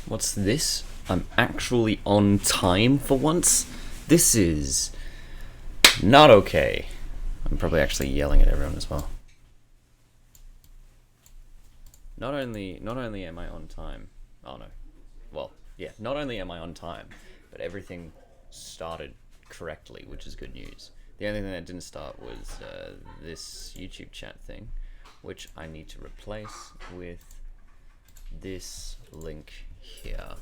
What's this? I'm actually on time for once? This is not okay. I'm probably actually yelling at everyone as well. Not only am I on time. Oh no. Well, yeah, not only am I on time, but everything started correctly, which is good news. The only thing that didn't start was this YouTube chat thing, which I need to replace with this link here.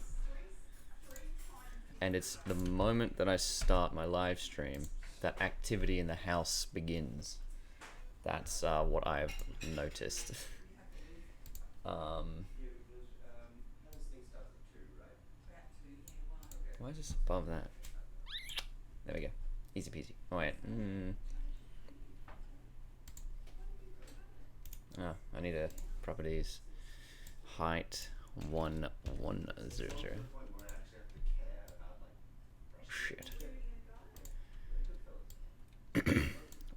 And it's the moment that I start my live stream that activity in the house begins. That's what I've noticed. Why is this above that? There we go. Easy peasy. Oh wait. Oh, I need a properties height 1100. Shit.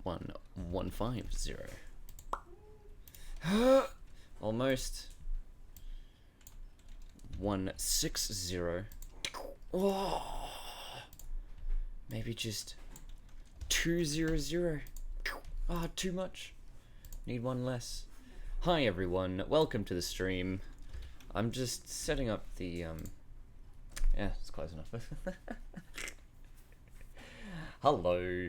1150. Almost. 160. Oh, maybe just 200. Ah, oh, too much. Need one less. Hi everyone, welcome to the stream. I'm just setting up the yeah, it's close enough. Hello.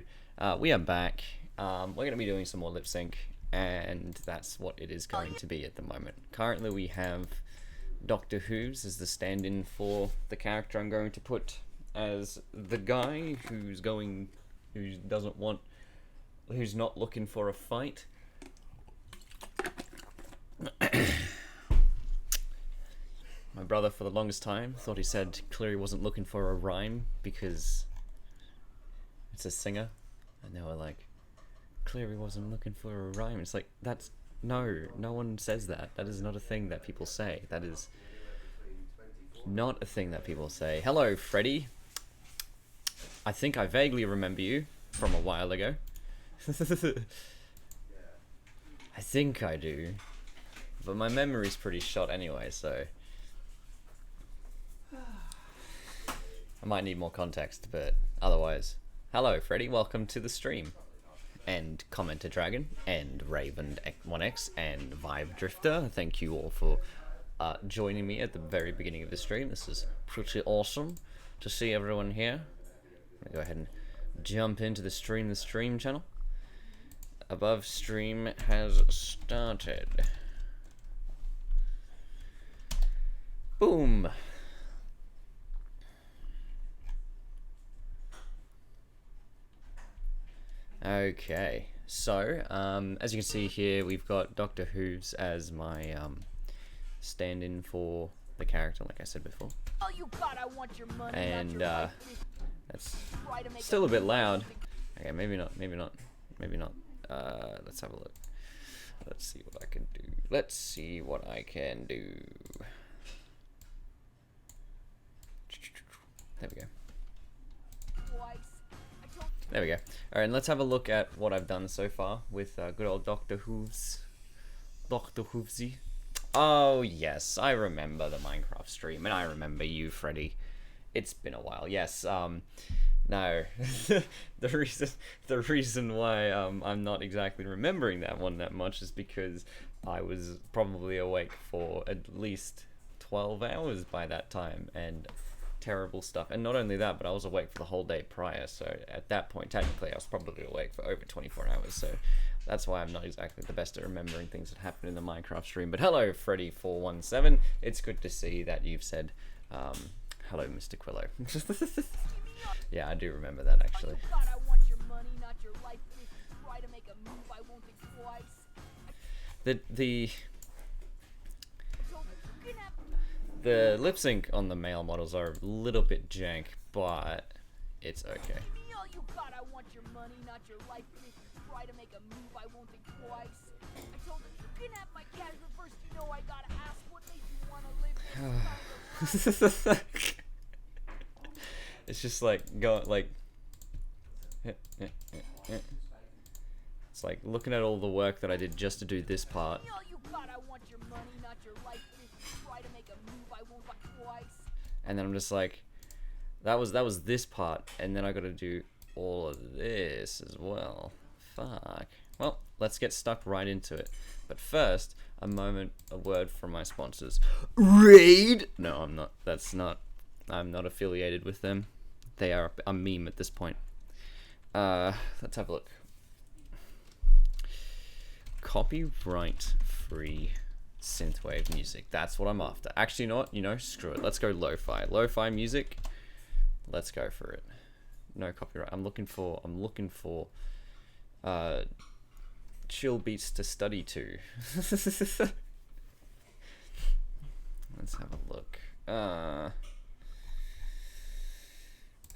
We are back. We're gonna be doing some more lip sync, and that's what it is going to be at the moment. Currently we have Doctor Who's as the stand-in for the character I'm going to put as the guy who's not looking for a fight. My brother for the longest time thought he said Cleary wasn't looking for a rhyme because it's a singer, and they were like, Cleary wasn't looking for a rhyme. It's like, that's no one says that. That is not a thing that people say. That is not a thing that people say. Hello, Freddy. I think I vaguely remember you from a while ago. I think I do. But my memory's pretty shot anyway, so I might need more context, but otherwise. Hello, Freddy. Welcome to the stream. And Commenter Dragon, and Raven1x, and Vibe Drifter. Thank you all for joining me at the very beginning of the stream. This is pretty awesome to see everyone here. I'm gonna go ahead and jump into the stream channel. Above stream has started. Boom. Okay, so as you can see here, we've got Doctor Who's as my stand-in for the character, like I said before. And that's still a bit loud. Okay, maybe not. Let's have a look. Let's see what I can do. There we go. There we go. Alright, and let's have a look at what I've done so far with good old Doctor Who's. Doctor Who'sy. Oh, yes, I remember the Minecraft stream, and I remember you, Freddy. It's been a while, yes. No. the reason why I'm not exactly remembering that one that much is because I was probably awake for at least 12 hours by that time, and terrible stuff. And not only that, but I was awake for the whole day prior, so at that point technically I was probably awake for over 24 hours, so that's why I'm not exactly the best at remembering things that happened in the Minecraft stream. But hello, Freddy417. It's good to see that you've said hello, Mr. Quillo. Yeah, I do remember that actually. The lip sync on the male models are a little bit jank, but it's okay. It's just like it's like looking at all the work that I did just to do this part. and then I'm just like, that was this part, and then I got to do all of this as well. Fuck. Well, let's get stuck right into it. But first, a word from my sponsors. Raid. No, I'm not. I'm not affiliated with them. They are a meme at this point. Let's have a look. Copyright free synthwave music. That's what I'm after. Actually, you know what? Screw it. Let's go lo-fi. Lo-fi music. Let's go for it. No copyright. I'm looking for chill beats to study to. Let's have a look.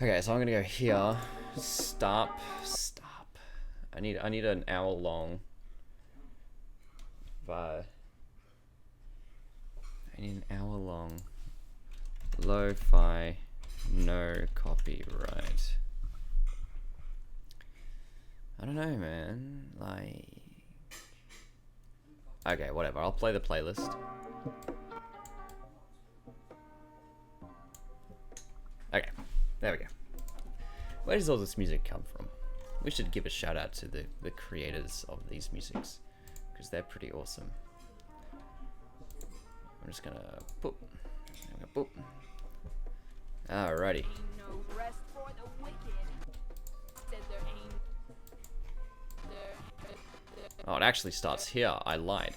Okay, so I'm gonna go here. Stop. I need an hour long. I need an hour long. Lo-fi, no copyright. I don't know, man. Like, okay, whatever. I'll play the playlist. Okay, there we go. Where does all this music come from? We should give a shout out to the creators of these musics, because they're pretty awesome. I'm just gonna boop. Boop. Alrighty. Oh, it actually starts here. I lied.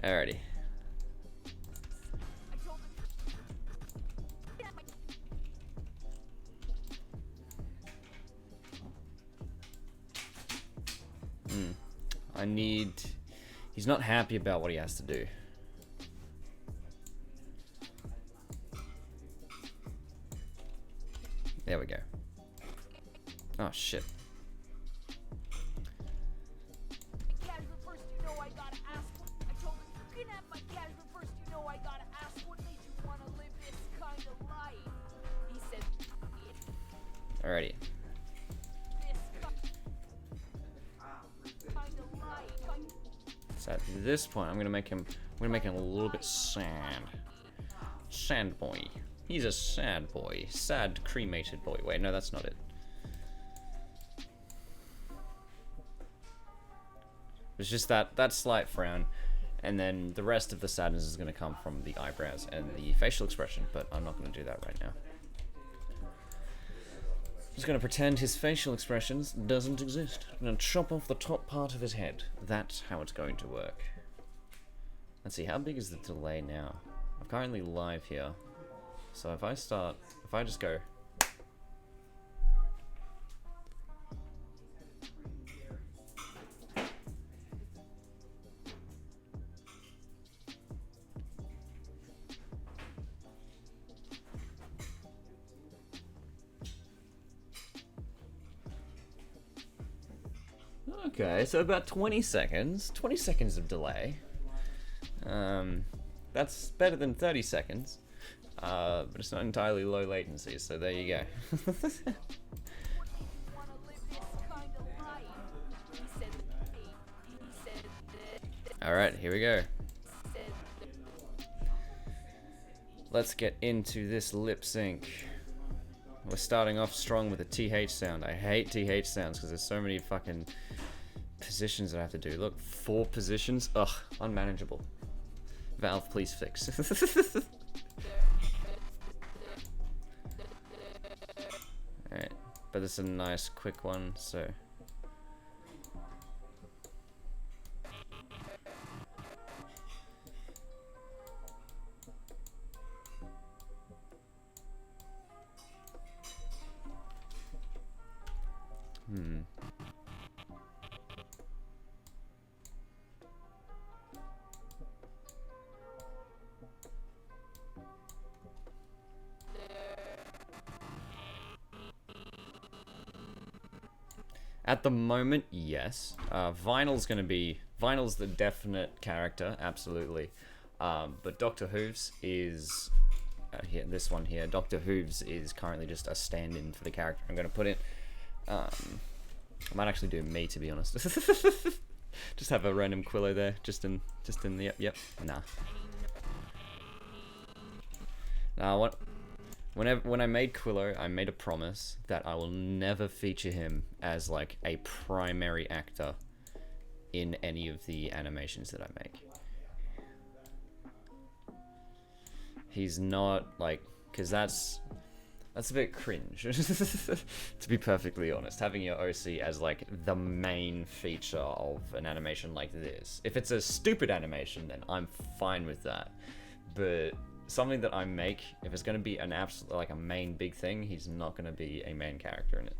Alrighty. He's not happy about what he has to do. There we go. Oh shit. Alrighty. So at this point, I'm gonna make him a little bit sad. Sad boy. He's a sad boy. Sad cremated boy. Wait, no, that's not it. It's just that slight frown, and then the rest of the sadness is gonna come from the eyebrows and the facial expression, but I'm not gonna do that right now. Just gonna pretend his facial expressions doesn't exist. I'm gonna chop off the top part of his head. That's how it's going to work. Let's see, how big is the delay now? I'm currently live here. So if I just go... Okay, so about 20 seconds. 20 seconds of delay. That's better than 30 seconds. But it's not entirely low latency, so there you go. Alright, here we go. Let's get into this lip sync. We're starting off strong with a TH sound. I hate TH sounds because there's so many fucking positions that I have to do. Look, 4 positions? Ugh, unmanageable. Valve, please fix. Alright, but this is a nice quick one, so... At the moment, yes. Vinyl's the definite character, absolutely. But Dr. Hooves is, here, this one here, Dr. Hooves is currently just a stand-in for the character I'm gonna put in. I might actually do me, to be honest. Just have a random Quillo there, just in the, yep, nah. Now, when I made Quillo, I made a promise that I will never feature him as like a primary actor in any of the animations that I make. He's not like, because that's a bit cringe, to be perfectly honest, having your OC as like the main feature of an animation like this. If it's a stupid animation, then I'm fine with that, but something that I make, if it's going to be an absolute, like a main big thing, he's not going to be a main character in it.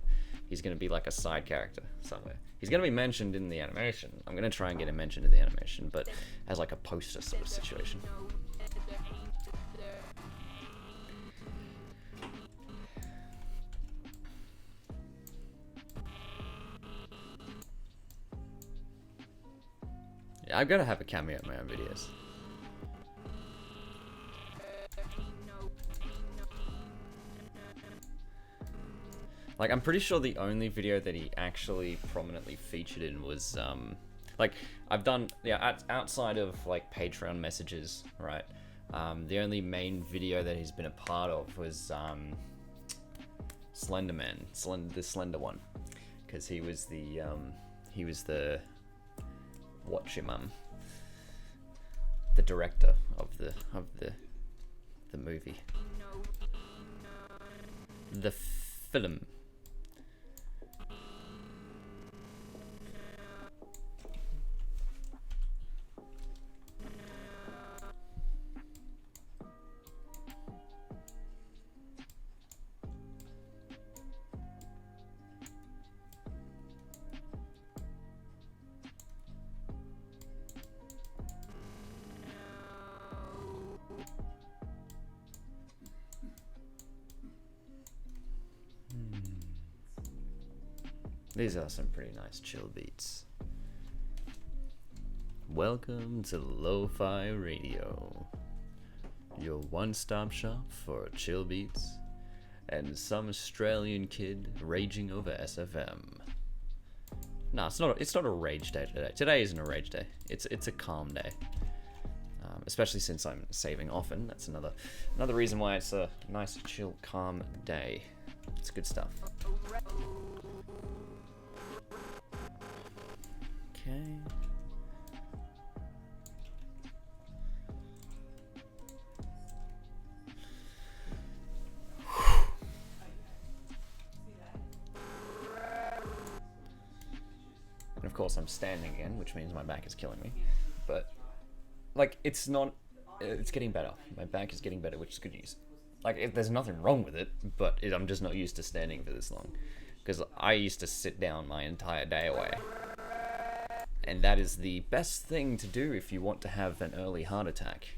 He's going to be like a side character somewhere. He's going to be mentioned in the animation. I'm going to try and get him mentioned in the animation, but as like a poster sort of situation. Yeah, I've got to have a cameo in my own videos. Like, I'm pretty sure the only video that he actually prominently featured in was, like, I've done, yeah, outside of, like, Patreon messages, right? The only main video that he's been a part of was, Slenderman, the Slender one. Because he was the, the director of the movie. The film. These are some pretty nice chill beats. Welcome to Lo-Fi Radio, your one-stop shop for chill beats and some Australian kid raging over SFM. Nah, it's not a rage day today. Today isn't a rage day. It's a calm day. Especially since I'm saving often. That's another reason why it's a nice, chill, calm day. It's good stuff. Okay. And of course I'm standing again, which means my back is killing me. But, like, it's getting better. My back is getting better, which is good news. Like, there's nothing wrong with it, but I'm just not used to standing for this long. Because I used to sit down my entire day away. And that is the best thing to do if you want to have an early heart attack.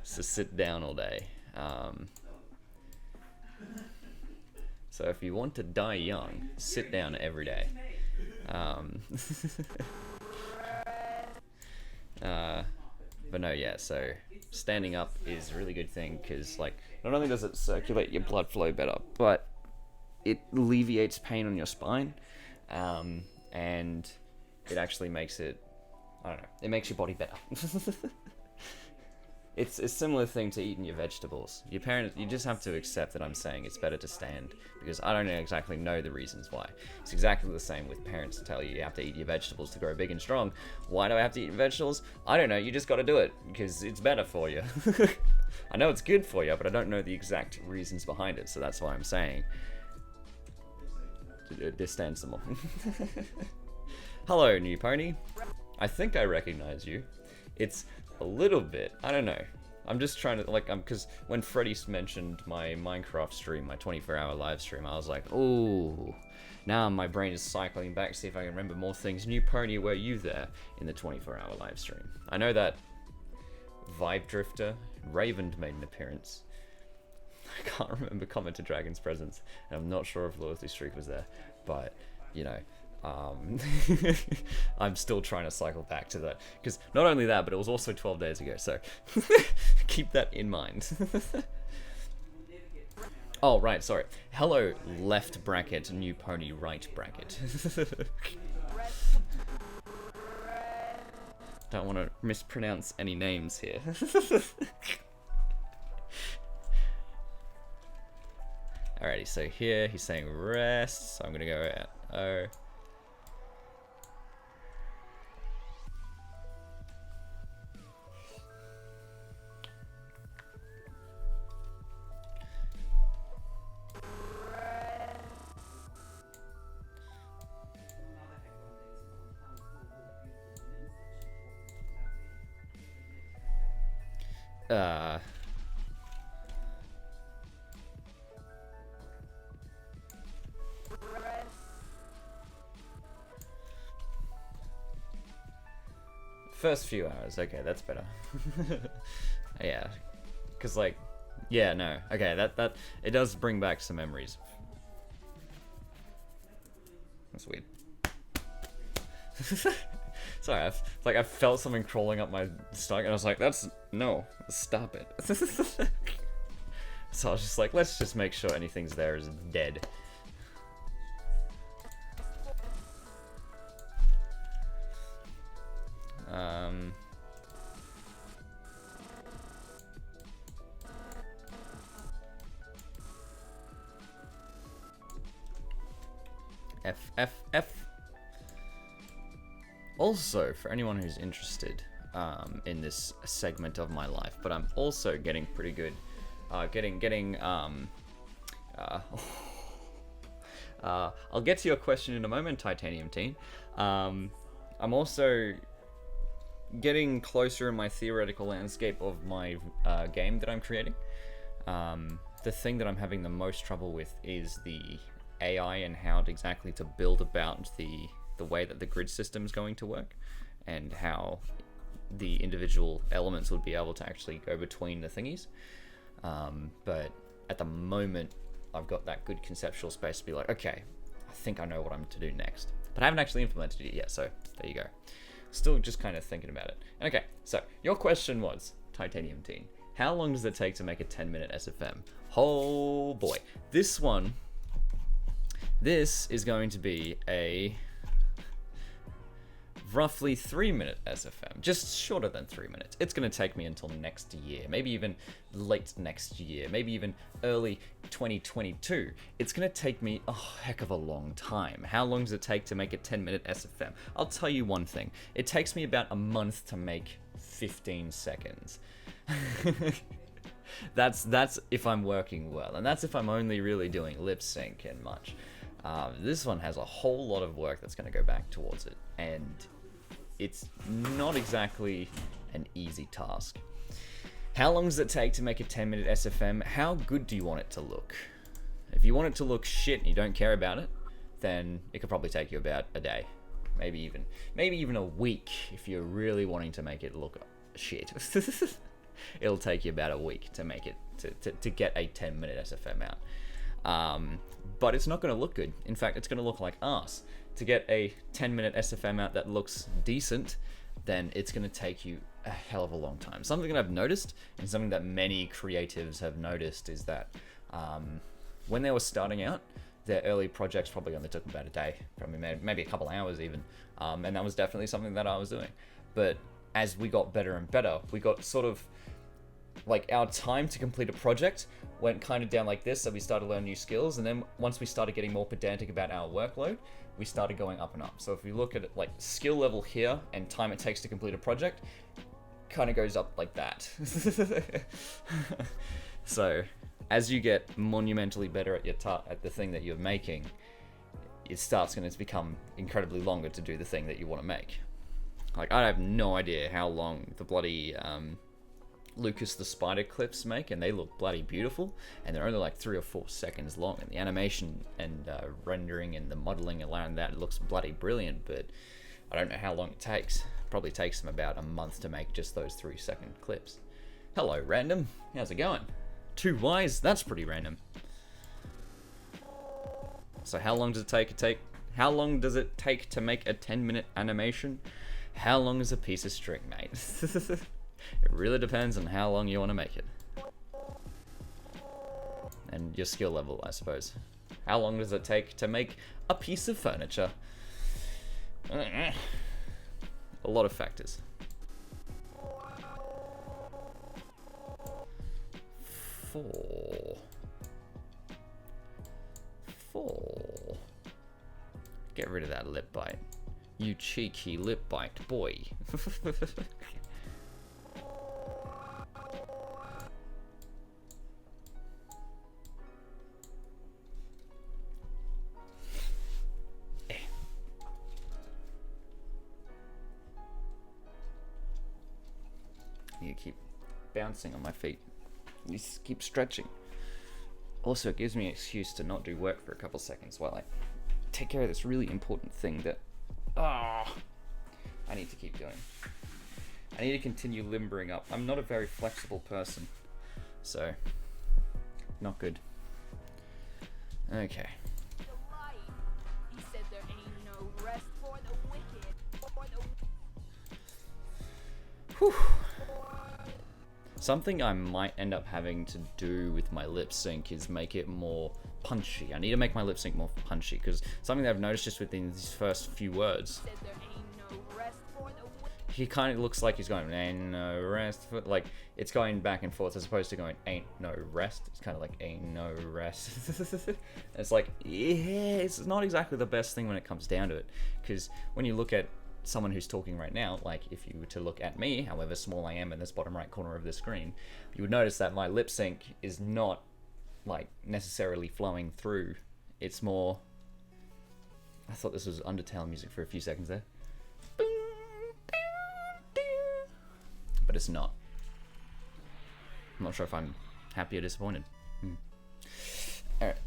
So sit down all day. So if you want to die young, sit down every day. But no, yeah, so standing up is a really good thing because, like, not only does it circulate your blood flow better, but it alleviates pain on your spine. And it actually makes it, I don't know, it makes your body better. It's a similar thing to eating your vegetables. Your parents, you just have to accept that I'm saying it's better to stand, because I don't exactly know the reasons why. It's exactly the same with parents tell you have to eat your vegetables to grow big and strong. Why do I have to eat vegetables? I don't know, you just gotta do it, because it's better for you. I know it's good for you, but I don't know the exact reasons behind it, so that's why I'm saying just stand some more. Hello, new pony. I think I recognize you. It's a little bit, I don't know. I'm just trying to, like, because when Freddy mentioned my Minecraft stream, my 24-hour live stream, I was like, ooh. Now my brain is cycling back to see if I can remember more things. New pony, were you there in the 24-hour live stream? I know that Vibe Drifter, Raven made an appearance. I can't remember Comment to Dragon's presence, and I'm not sure if Loyalty Streak was there, but, you know, I'm still trying to cycle back to that, because not only that, but it was also 12 days ago, so keep that in mind. Oh, right, sorry. Hello, left bracket, new pony, right bracket. Don't want to mispronounce any names here. Alrighty, so here he's saying rest, so I'm gonna go at O. First few hours, okay, that's better. Yeah, because like, yeah, no, okay, that it does bring back some memories. That's weird. Sorry, I felt something crawling up my stomach, and I was like, no, stop it. So I was just like, let's just make sure anything's there is dead. F. Also, for anyone who's interested in this segment of my life, but I'm also getting pretty good, I'll get to your question in a moment, Titanium Teen. I'm also getting closer in my theoretical landscape of my game that I'm creating. The thing that I'm having the most trouble with is the AI and how exactly to build about the way that the grid system is going to work, and how the individual elements would be able to actually go between the thingies. But at the moment, I've got that good conceptual space to be like, okay, I think I know what I'm to do next. But I haven't actually implemented it yet, so there you go. Still just kind of thinking about it. Okay, so your question was, Titanium Teen, how long does it take to make a 10-minute SFM? Oh boy. This is going to be a roughly 3-minute SFM, just shorter than 3 minutes. It's going to take me until next year, maybe even late next year, maybe even early 2022. It's going to take me a heck of a long time. How long does it take to make a 10-minute SFM? I'll tell you one thing. It takes me about a month to make 15 seconds. That's if I'm working well, and that's if I'm only really doing lip sync and much. This one has a whole lot of work that's going to go back towards it, and it's not exactly an easy task. How long does it take to make a 10-minute SFM? How good do you want it to look? If you want it to look shit and you don't care about it, then it could probably take you about a day, maybe even a week if you're really wanting to make it look shit. It'll take you about a week to make it to get a 10-minute SFM out. But it's not going to look good. In fact, it's going to look like arse. To get a 10-minute SFM out that looks decent, then it's going to take you a hell of a long time. Something that I've noticed, and something that many creatives have noticed, is that when they were starting out, their early projects probably only took about a day, probably maybe a couple hours even, and that was definitely something that I was doing. But as we got better and better, we got sort of like our time to complete a project went kind of down like this, so we started learning new skills, and then once we started getting more pedantic about our workload, we started going up and up. So if we look at it like skill level here and time it takes to complete a project, kind of goes up like that. So as you get monumentally better at at the thing that you're making, it starts going to become incredibly longer to do the thing that you want to make. Like, I have no idea how long the bloody Lucas the Spider clips make, and they look bloody beautiful, and they're only like 3 or 4 seconds long, and the animation and rendering and the modeling around that looks bloody brilliant, but I don't know how long it takes. Probably takes them about a month to make just those 3-second clips. Hello, random. How's it going? 2 Ys? That's pretty random. So how long does it take how long does it take to make a 10-minute animation? How long is a piece of string, mate? It really depends on how long you want to make it. And your skill level, I suppose. How long does it take to make a piece of furniture? A lot of factors. 4. Get rid of that lip bite. You cheeky lip bite boy. You keep bouncing on my feet. You keep stretching. Also, it gives me an excuse to not do work for a couple seconds while I take care of this really important thing that I need to keep doing. I need to continue limbering up. I'm not a very flexible person, so not good. Okay. He said there ain't no rest for the wicked. Whew. Something I might end up having to do with my lip sync is make it more punchy. I need to make my lip sync more punchy, because something that I've noticed just within these first few words, he kind of looks like he's going, ain't no rest for, like, it's going back and forth as opposed to going, ain't no rest. It's kind of like, ain't no rest. It's like, yeah, it's not exactly the best thing when it comes down to it, because when you look at someone who's talking right now, like if you were to look at me, however small I am in this bottom right corner of the screen, you would notice that my lip sync is not like necessarily flowing through. It's more, I thought this was Undertale music for a few seconds there, but it's not. I'm not sure if I'm happy or disappointed. Alright.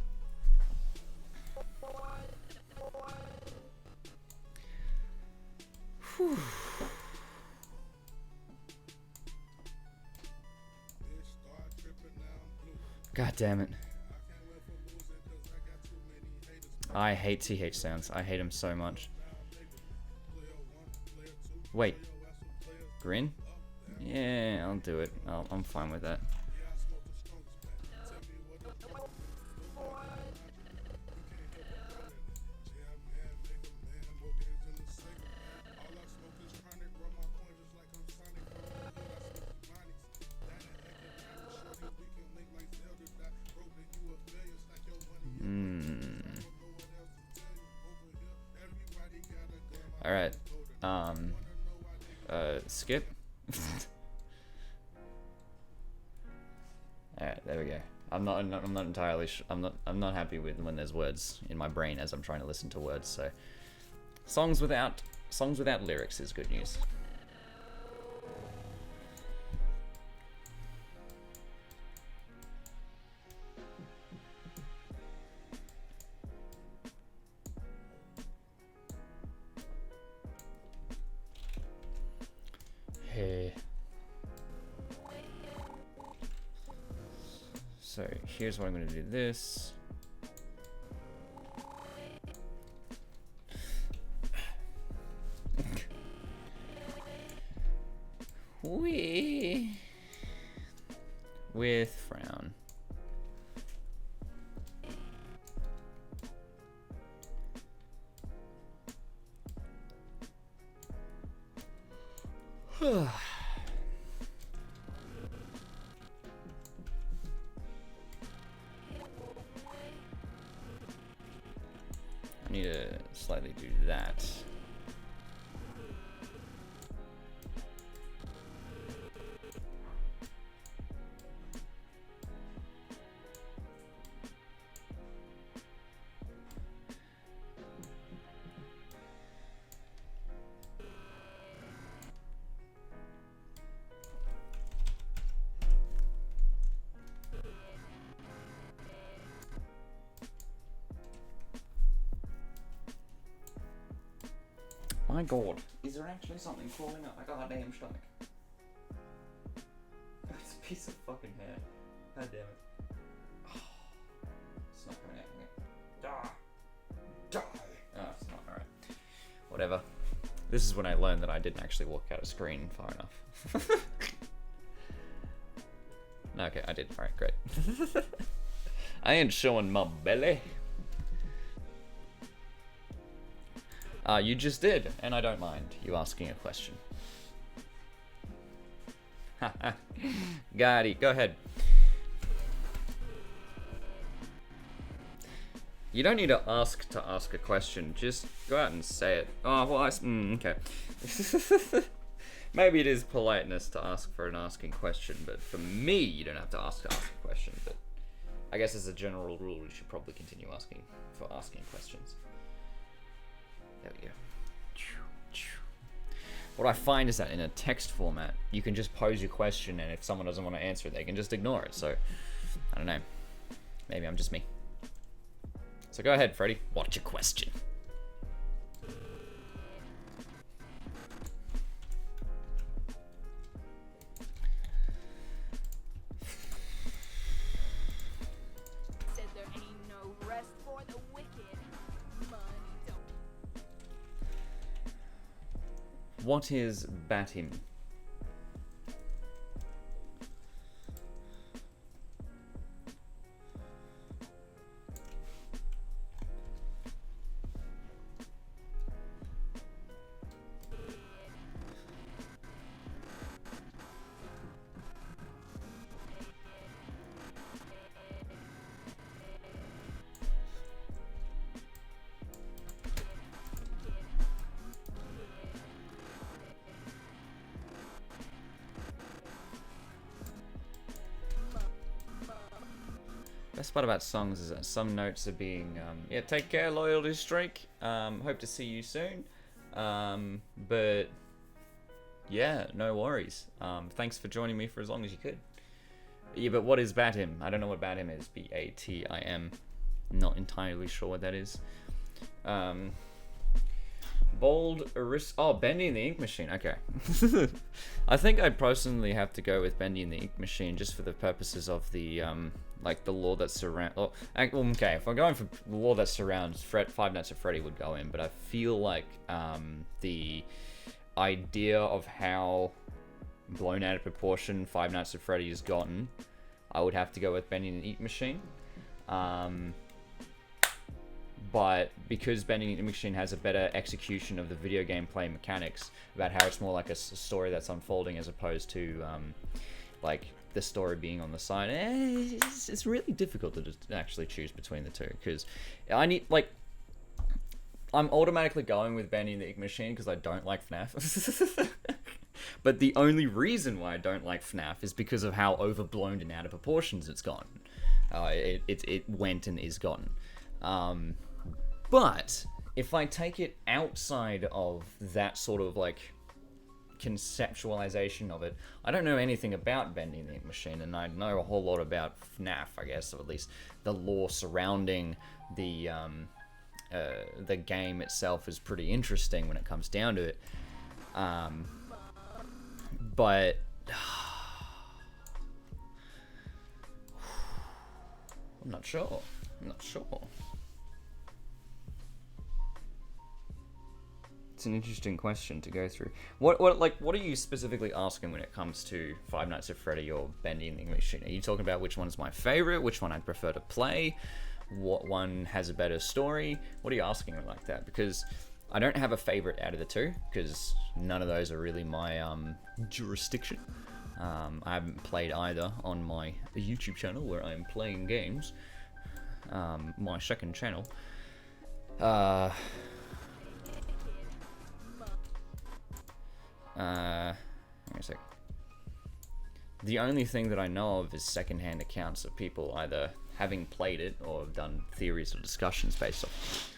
God damn it. I hate TH sounds. I hate them so much. Wait. Grin? Yeah, I'll do it. I'm fine with that. Alright. Skip. Alright, there we go. I'm not entirely I'm not happy with when there's words in my brain as I'm trying to listen to words, so songs without lyrics is good news. Hey. So here's what I'm going to do. This. With frown. I need to slightly do that. My god, is there actually something crawling up my goddamn stomach? It's a piece of fucking hair. God damn it. Oh, it's not coming out. Die! Oh, it's not, alright. Whatever. This is when I learned that I didn't actually walk out of screen far enough. No, okay, I did. Alright, great. I ain't showing my belly. You just did, and I don't mind you asking a question. Got it, go ahead. You don't need to ask a question. Just go out and say it. Oh, well, okay. Maybe it is politeness to ask for an asking question, but for me, you don't have to ask a question. But I guess as a general rule, you should probably continue asking questions. There we go. What I find is that in a text format, you can just pose your question, and if someone doesn't want to answer it, they can just ignore it. So, I don't know. Maybe I'm just me. So go ahead, Freddy. What's your question? Said there ain't no rest for the wicked. Money don't. What is Batim? Best part about songs is that some notes are being, yeah, take care, loyalty streak. Hope to see you soon. But yeah, no worries. Thanks for joining me for as long as you could. Yeah, but what is Batim? I don't know what Batim is. Batim. Not entirely sure what that is. Bold Aris. Oh, Bendy and the Ink Machine. Okay. I think I'd personally have to go with Bendy and the Ink Machine just for the purposes of the like the lore that surrounds. Oh, okay. If I'm going for the lore that surrounds Five Nights at Freddy would go in, but I feel like the idea of how blown out of proportion Five Nights at Freddy has gotten, I would have to go with Bendy and the Ink Machine. But because Bending the Machine has a better execution of the video game play mechanics, about how it's more like a story that's unfolding as opposed to like the story being on the side, it's really difficult to just actually choose between the two, because I need, like, I'm automatically going with Bending the Ink Machine because I don't like FNAF. But the only reason why I don't like FNAF is because of how overblown and out of proportions it's gone. It went and is gone. But if I take it outside of that sort of like conceptualization of it, I don't know anything about Bending the Ink Machine, and I know a whole lot about FNAF, I guess, or at least the lore surrounding the game itself is pretty interesting when it comes down to it. But I'm not sure. It's an interesting question to go through. What are you specifically asking when it comes to Five Nights at Freddy or Bending the Ink Machine? Are you talking about which one's my favorite, which one I'd prefer to play, what one has a better story? What are you asking like that? Because I don't have a favorite out of the two, because none of those are really my jurisdiction. I haven't played either on my YouTube channel where I'm playing games. My second channel. Hang on a sec. The only thing that I know of is secondhand accounts of people either having played it or have done theories or discussions based off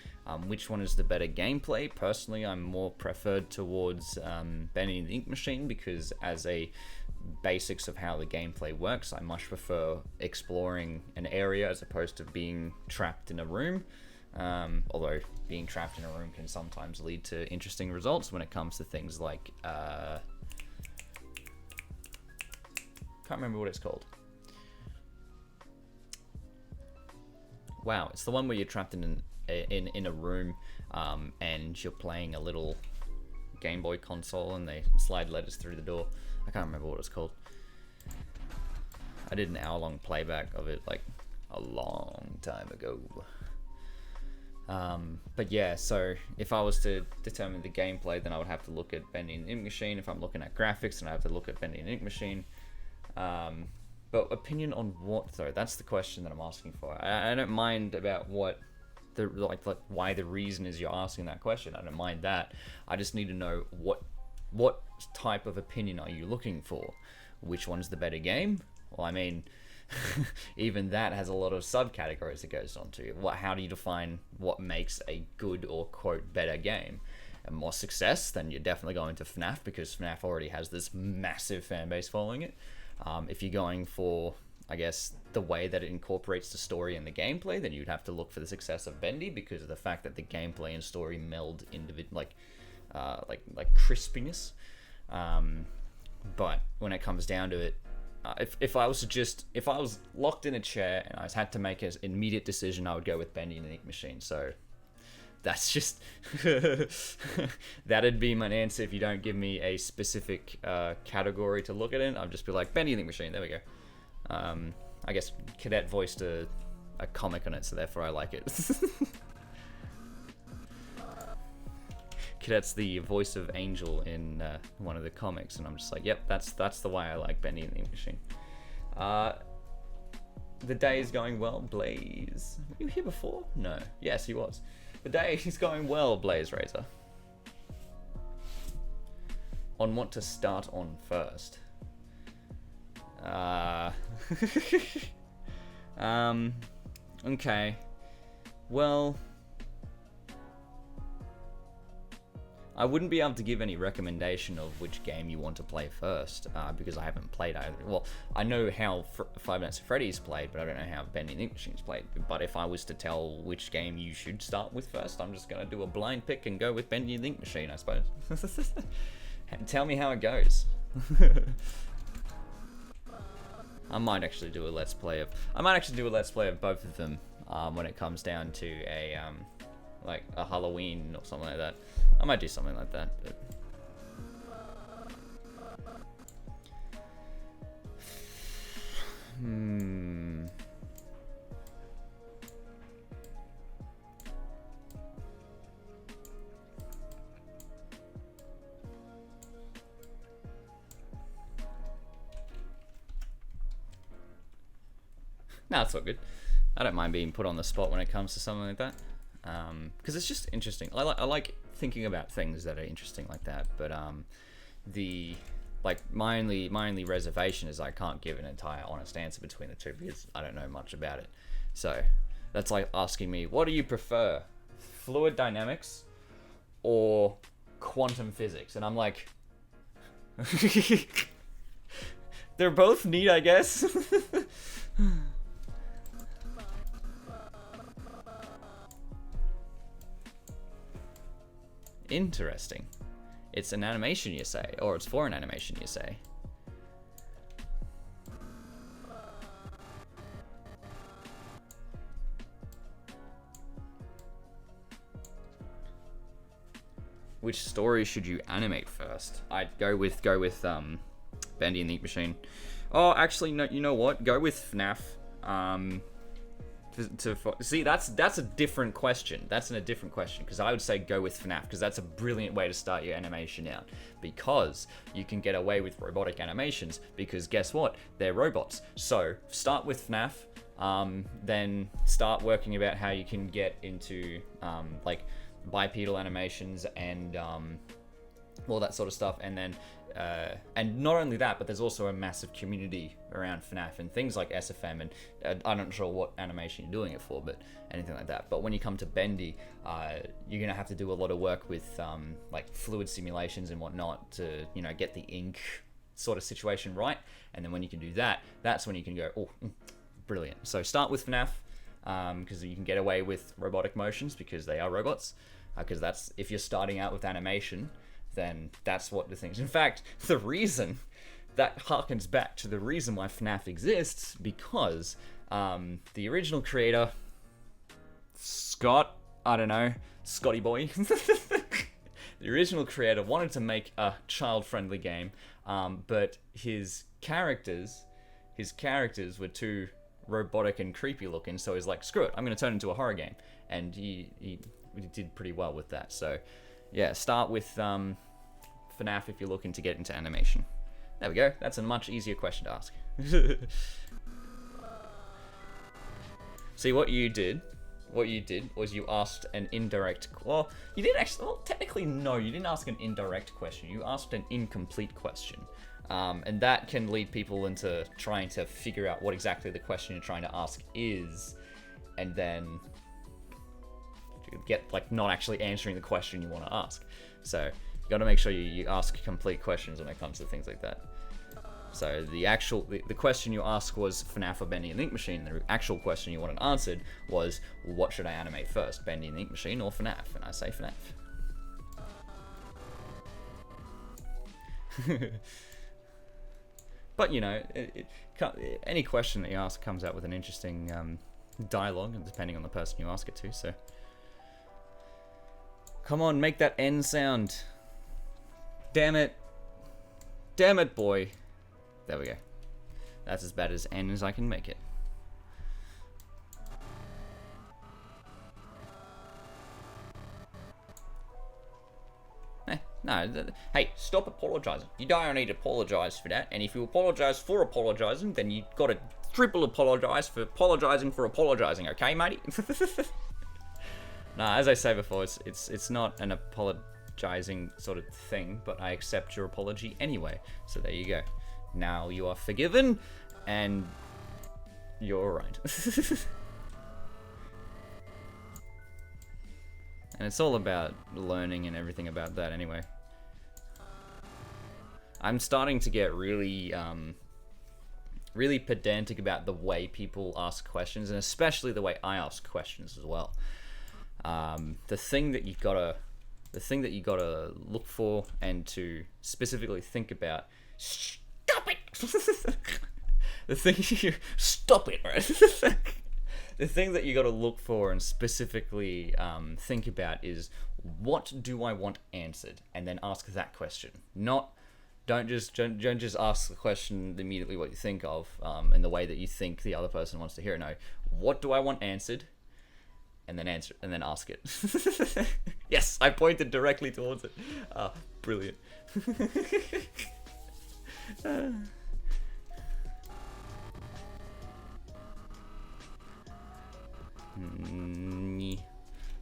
which one is the better gameplay. Personally, I'm more preferred towards Bending the Ink Machine, because as a basics of how the gameplay works, I much prefer exploring an area as opposed to being trapped in a room. Although being trapped in a room can sometimes lead to interesting results when it comes to things like can't remember what it's called. Wow, it's the one where you're trapped in a room and you're playing a little Game Boy console and they slide letters through the door. I can't remember what it's called. I did an hour-long playback of it like a long time ago. But yeah, so if I was to determine the gameplay, then I would have to look at Bending the Ink Machine. If I'm looking at graphics, then I have to look at Bending the Ink Machine. But opinion on what, though? That's the question that I'm asking for. I don't mind about what the like why the reason is you're asking that question. I don't mind that. I just need to know what type of opinion are you looking for? Which one's the better game? Well, I mean, even that has a lot of subcategories it goes on to. How do you define what makes a good or quote better game? And more success, then you're definitely going to FNAF, because FNAF already has this massive fan base following it. If you're going for, I guess, the way that it incorporates the story and the gameplay, then you'd have to look for the success of Bendy, because of the fact that the gameplay and story meld like crispiness. But when it comes down to it, if I was locked in a chair and I had to make an immediate decision, I would go with Bendy and the Ink Machine. So that's just that'd be my answer. If you don't give me a specific category to look at it, I'll just be like Bendy and the Ink Machine. There we go. I guess Cadet voiced a comic on it, so therefore I like it. Cadet's the voice of Angel in one of the comics, and I'm just like, yep, that's the way I like Bendy and the Ink Machine. The day is going well, Blaze. Were you here before? No. Yes, he was. The day is going well, Blaze Razor. On what to start on first. Okay. Well, I wouldn't be able to give any recommendation of which game you want to play first, because I haven't played either. Well, I know how Five Nights at Freddy's played, but I don't know how Bendy and Ink Machine's played. But if I was to tell which game you should start with first, I'm just going to do a blind pick and go with Bendy and Ink Machine, I suppose. Tell me how it goes. I might actually do a let's play of both of them when it comes down to a like a Halloween or something like that. I might do something like that, but no, it's all good. I don't mind being put on the spot when it comes to something like that, because it's just interesting. I like thinking about things that are interesting like that, but my only reservation is I can't give an entire honest answer between the two, because I don't know much about it. So that's like asking me, what do you prefer, fluid dynamics or quantum physics? And I'm like, they're both neat, I guess. Interesting. It's an animation, you say, or it's for an animation, you say. Which story should you animate first? I'd go with Bendy and the Ink Machine. Oh, actually, no. You know what? Go with FNAF. See, that's a different question. That's a different question, because I would say go with FNAF, because that's a brilliant way to start your animation out, because you can get away with robotic animations, because guess what? They're robots. So start with FNAF, then start working about how you can get into like bipedal animations and all that sort of stuff, and then and not only that, but there's also a massive community around FNAF and things like SFM, and I'm not sure what animation you're doing it for, but anything like that. But when you come to Bendy, you're gonna have to do a lot of work with like fluid simulations and whatnot to, you know, get the ink sort of situation right. And then when you can do that, that's when you can go, oh, brilliant. So start with FNAF, because you can get away with robotic motions because they are robots. Because that's, if you're starting out with animation, then that's what the things. In fact, the reason that harkens back to the reason why FNAF exists, because the original creator, Scotty Boy, the original creator wanted to make a child-friendly game, but his characters were too robotic and creepy looking, so he's like, screw it, I'm going to turn it into a horror game. And he did pretty well with that. So yeah, start with FNAF if you're looking to get into animation. There we go. That's a much easier question to ask. See, what you did what you did was you asked an indirect. Well, you didn't actually. Well, technically, no, you didn't ask an indirect question. You asked an incomplete question, and that can lead people into trying to figure out what exactly the question you're trying to ask is, and then you get like not actually answering the question you want to ask. So you got to make sure you ask complete questions when it comes to things like that. So the question you asked was FNAF or Bendy and the Ink Machine. The actual question you wanted answered was, what should I animate first, Bendy and the Ink Machine or FNAF? And I say FNAF. But you know, any question that you ask comes out with an interesting dialogue, and depending on the person you ask it to. So, come on, make that N sound. Damn it, boy. There we go. That's as bad as N as I can make it. No, hey, stop apologizing. You don't need to apologize for that. And if you apologize for apologizing, then you got to triple apologize for apologizing, okay, matey? Nah, as I say before, it's not an apologizing sort of thing, but I accept your apology anyway. So there you go. Now you are forgiven, and you're alright. And it's all about learning and everything about that anyway. I'm starting to get really, really pedantic about the way people ask questions, and especially the way I ask questions as well. The thing that you gotta look for and to specifically think about. Stop it! Stop it, right? The thing that you got to look for and specifically think about is, what do I want answered, and then ask that question. Don't just ask the question immediately what you think of in the way that you think the other person wants to hear it. No, what do I want answered, and then answer, and then ask it. Yes, I pointed directly towards it. Brilliant.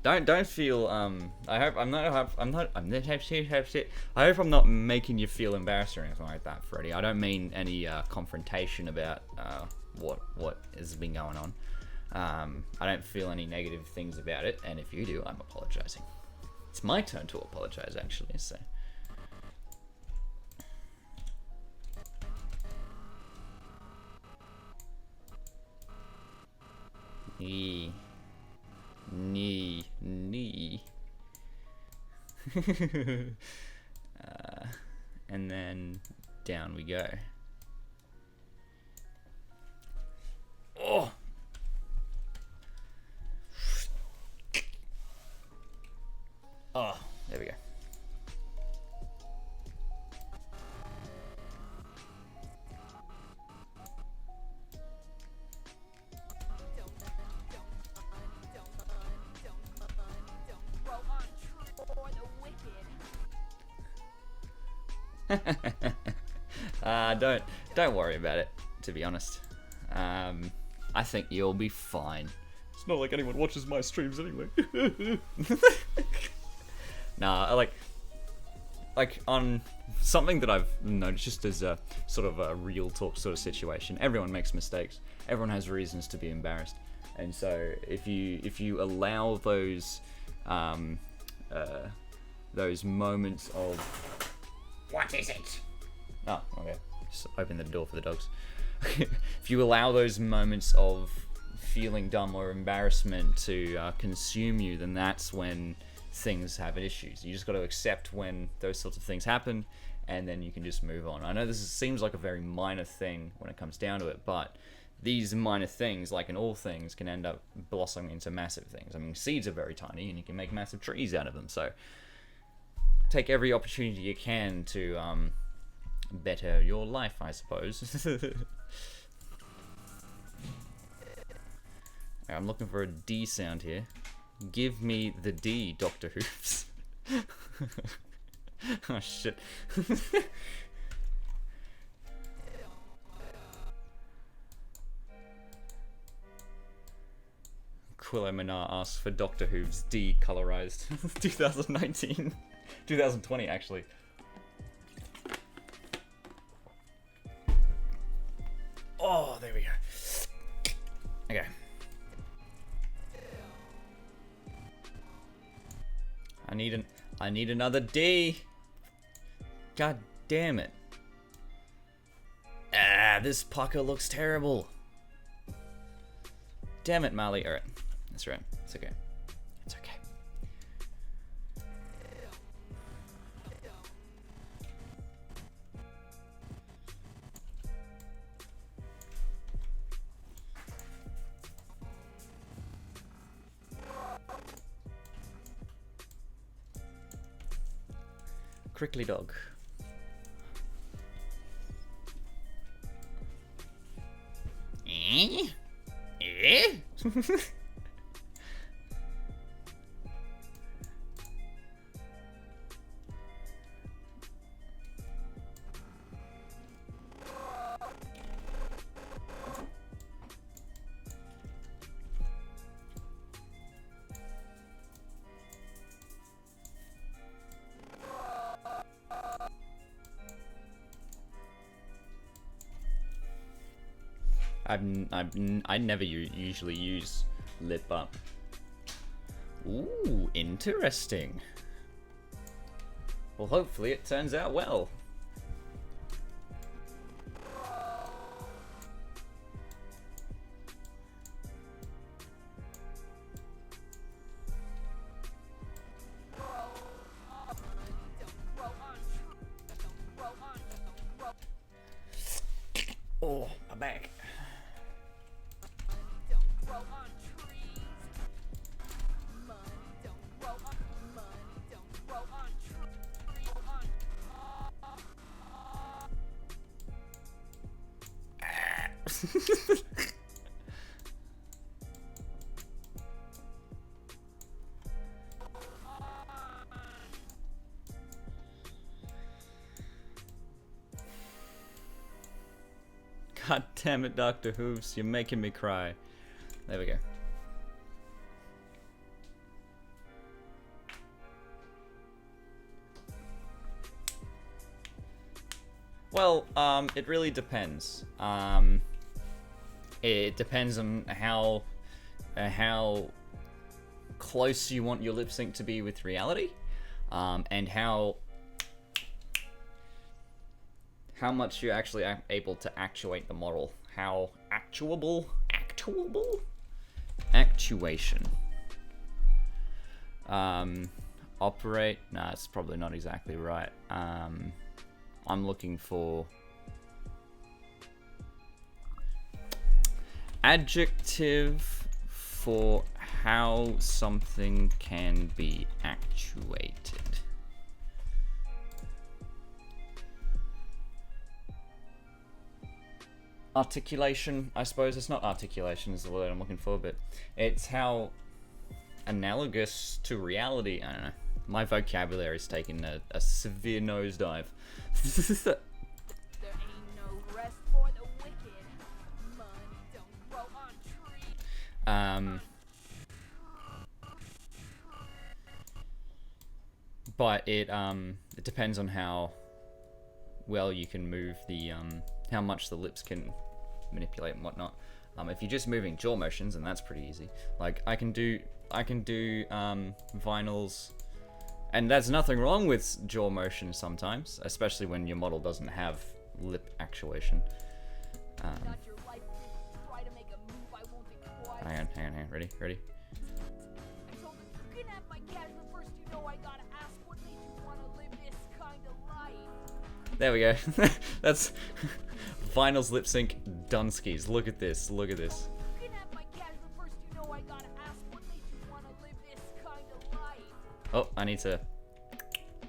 Don't feel I hope I'm not making you feel embarrassed or anything like that, Freddie. I don't mean any confrontation about what has been going on. I don't feel any negative things about it, and if you do, I'm apologizing. It's my turn to apologize, actually, so. Knee. And then down we go. Oh! Oh, there we go. Don't worry about it, to be honest. I think you'll be fine. It's not like anyone watches my streams anyway. Nah, like on something that I've noticed, just as a sort of a real talk sort of situation, everyone makes mistakes. Everyone has reasons to be embarrassed. And so if you allow those moments of, what is it? Oh, okay. Just open the door for the dogs. If you allow those moments of feeling dumb or embarrassment to consume you, then that's when things have issues. You just got to accept when those sorts of things happen, and then you can just move on. I know seems like a very minor thing when it comes down to it, but these minor things, like in all things, can end up blossoming into massive things. I mean, seeds are very tiny, and you can make massive trees out of them. So take every opportunity you can to better your life, I suppose. I'm looking for a D sound here. Give me the D, Dr. Hoops. Oh shit. Quillo Minar asks for Doctor Who's decolorized 2019. 2020 actually. Oh, there we go. Okay. I need another D. God damn it. Ah, this pucker looks terrible. Damn it, Marley. Alright. That's right. It's okay. It's okay. Crickly dog. Eh? Eh? I never usually use lip up. Ooh, interesting. Well, hopefully it turns out well. Oh, my back. God damn it, Dr. Hooves, you're making me cry. There we go. Well, it really depends. It depends on how close you want your lip sync to be with reality, and how much you're actually able to actuate the model. How actuation. Operate. Nah, it's probably not exactly right. I'm looking for adjective for how something can be actuated. Articulation, I suppose. It's not articulation is the word I'm looking for, but it's how analogous to reality. I don't know. My vocabulary's taken a severe nosedive. There ain't no rest for the wicked. Money don't grow on trees. But it depends on how well you can move the how much the lips can manipulate and whatnot. If you're just moving jaw motions, and that's pretty easy. Like I can do vinyls, and there's nothing wrong with jaw motion sometimes, especially when your model doesn't have lip actuation. Not your life, try to make a move, I won't think twice. Hang on. Ready? I told him you can have my cash, but first you know I gotta ask what made you wanna live this kind of life. There we go. That's Vinyl's lip sync Dunskies. Look at this. Look at this. You can have my cash, but first you know I gotta ask what made you wanna live this kind of life. Oh, I need to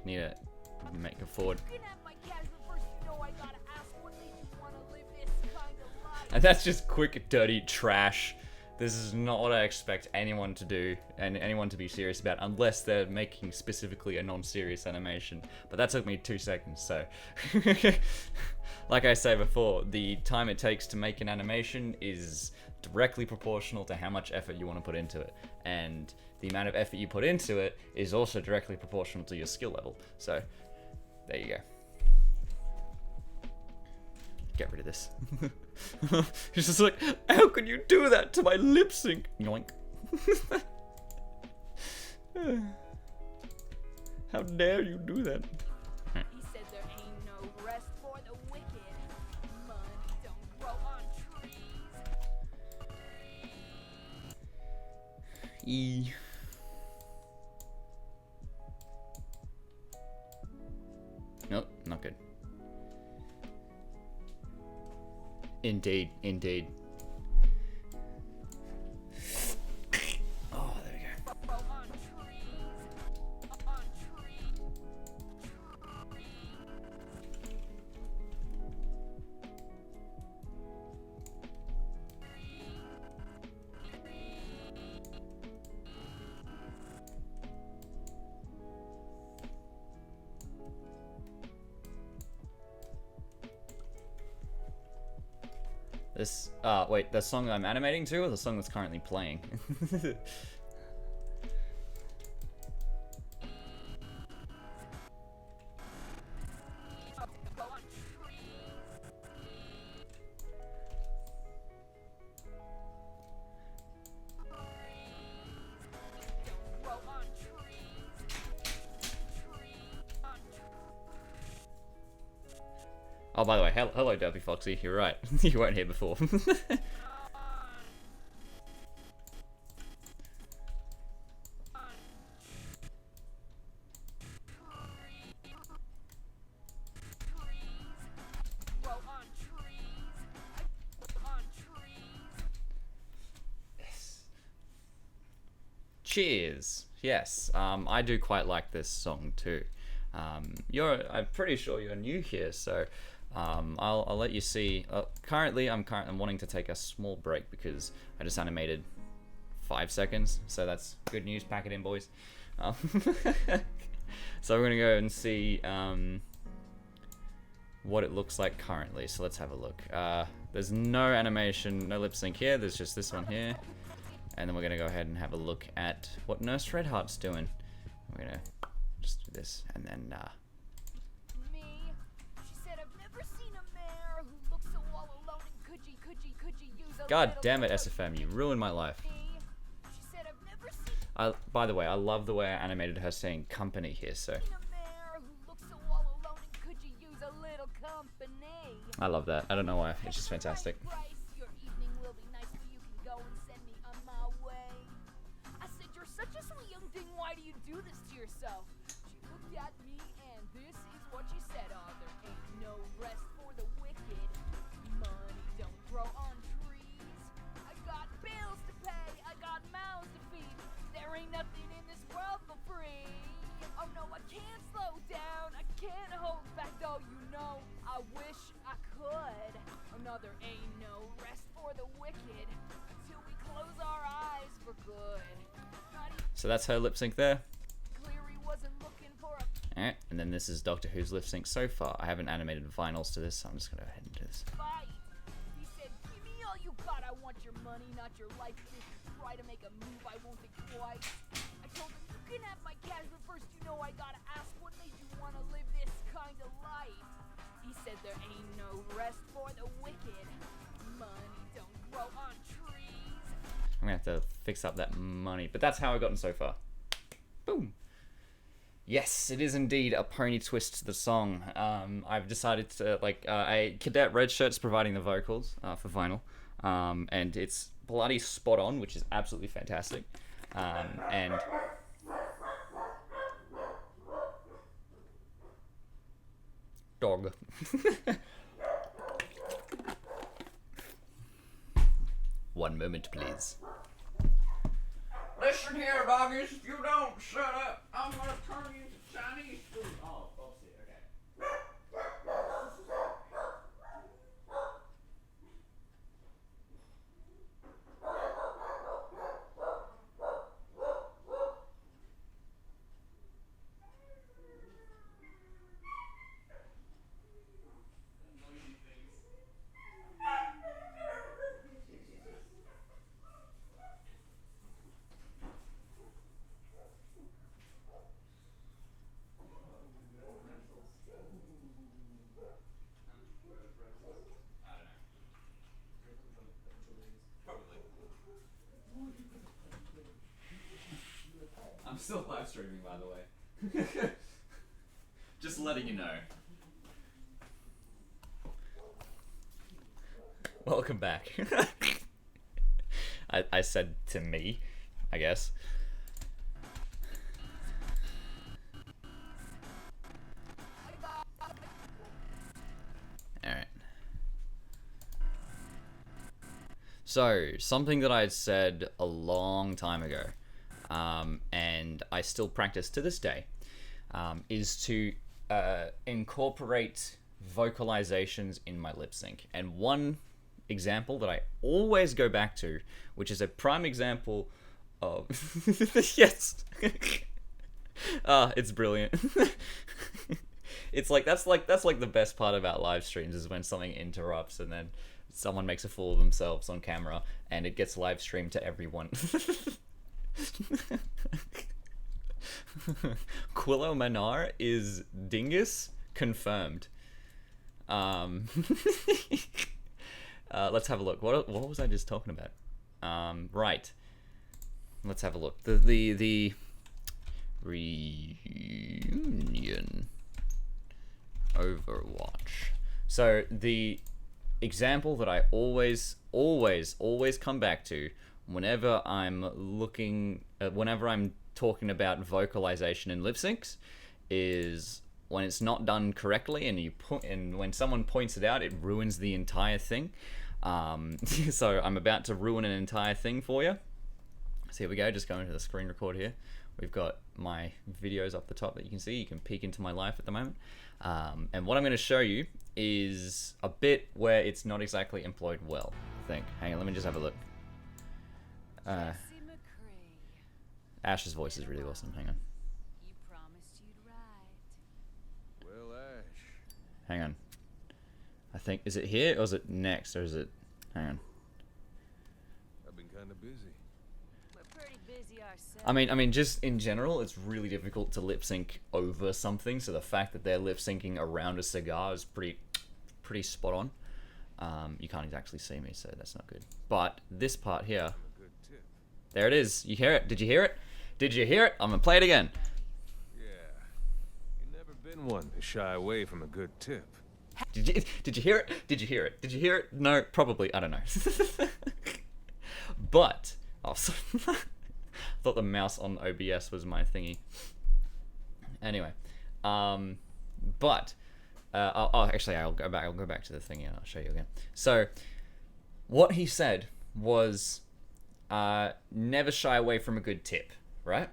make a forward. You can have my cash, but first you know I gotta ask what made you wanna live this kind of life. And that's just quick, dirty trash. This is not what I expect anyone to do and anyone to be serious about unless they're making specifically a non-serious animation. But that took me 2 seconds, so... Like I said before, the time it takes to make an animation is directly proportional to how much effort you want to put into it. And the amount of effort you put into it is also directly proportional to your skill level. So, there you go. Get rid of this. He's just like, how could you do that to my lip sync? Yoink. How dare you do that? He said there ain't no rest for the wicked. Money don't grow on trees. E. Nope, not good. Indeed, indeed. Oh, there we go. Grow on trees. On trees. This, wait, the song I'm animating to, or the song that's currently playing? Grow on trees. Don't grow on trees. On Oh, by the way, hello, Derpy Foxy. You're right. You weren't here before. Grow on trees. On trees. Cheers. Yes, I do quite like this song too. I'm pretty sure you're new here, so I'll let you see. Currently, I'm wanting to take a small break because I just animated 5 seconds, so that's good news. Pack it in, boys. So we're gonna go and see what it looks like currently. So let's have a look. There's no animation, no lip sync here. There's just this one here, and then we're gonna go ahead and have a look at what Nurse Redheart's doing. We're gonna just do this, and then Me. She said I've never seen a mayor who looks so all alone and could you use a God little damn it, bit of SFM, you ruined my life. me? She said I've never seen By the way, I love the way I animated her saying company here, so a mayor who looks so all alone and could you use a little company? I love that. I don't know why, it's just fantastic. Price, your evening will be nice, but you can go and send me on my way. I said, you're such a sweet young thing, why do you do this to yourself? She looked at me and this is what she said, there ain't no rest for the wicked. Money don't grow on trees. I got bills to pay, I got mouths to feed. There ain't nothing in this world for free. Oh no, I can't slow down, I can't hold back, though you know I wish I could. Oh no, there ain't no rest for the wicked until we close our eyes for good. Not even So that's her lip sync there. Cleary wasn't looking for a Alright, and then this is Doctor Who's lip sync so far. I haven't animated vinyls to this, so I'm just gonna go ahead and do this. fight. He said, give me all you got, I want your money, not your life. If you try to make a move, I won't think twice. I told him, you can have my cash, but first you know I gotta ask, what made you wanna live this kind of life? He said there ain't no rest for the wicked. Money don't grow on trees. I'm gonna have to fix up that money, but that's how I've gotten so far. Boom. Yes, it is indeed a pony twist to the song. I've decided to, Cadet Redshirt's providing the vocals for vinyl, and it's bloody spot on, which is absolutely fantastic. And dog. One moment, please. Listen here, doggies. If you don't shut up, I'm gonna turn you into Chinese food. Oh, Foxy, okay. still live streaming, by the way. Just letting you know. Welcome back. I said to me, I guess. Alright. So, something that I had said a long time ago, and I still practice to this day, is to incorporate vocalizations in my lip sync. And one example that I always go back to, which is a prime example of yes, it's brilliant. It's like that's like the best part about live streams is when something interrupts and then someone makes a fool of themselves on camera and it gets live streamed to everyone. Quillo Manar is Dingus confirmed. Let's have a look. What was I just talking about? Right. Let's have a look. The reunion Overwatch. So the example that I always come back to whenever I'm talking about vocalization in lip syncs is when it's not done correctly and when someone points it out, it ruins the entire thing. So I'm about to ruin an entire thing for you. So here we go, just going to the screen record here. We've got my videos up the top that you can see. You can peek into my life at the moment. And what I'm going to show you is a bit where it's not exactly employed well, I think. Hang on, let me just have a look. Ash's voice is really awesome. Hang on. You promised you'd write. Well, Ash. Hang on. I think, is it here or is it next or is it, hang on. I've been kind of busy. We're pretty busy ourselves. I mean, just in general, it's really difficult to lip sync over something. So the fact that they're lip syncing around a cigar is pretty spot on. You can't actually see me, so that's not good. But this part here, A good tip. there it is. You hear it? Did you hear it? Did you hear it? I'm gonna play it again. Yeah. You've never been one to shy away from a good tip. Did you hear it? Did you hear it? Did you hear it? No, probably. I don't know. But oh, sorry. I thought the mouse on OBS was my thingy. Anyway, actually, I'll go back to the thingy and I'll show you again. So, what he said was, never shy away from a good tip, right?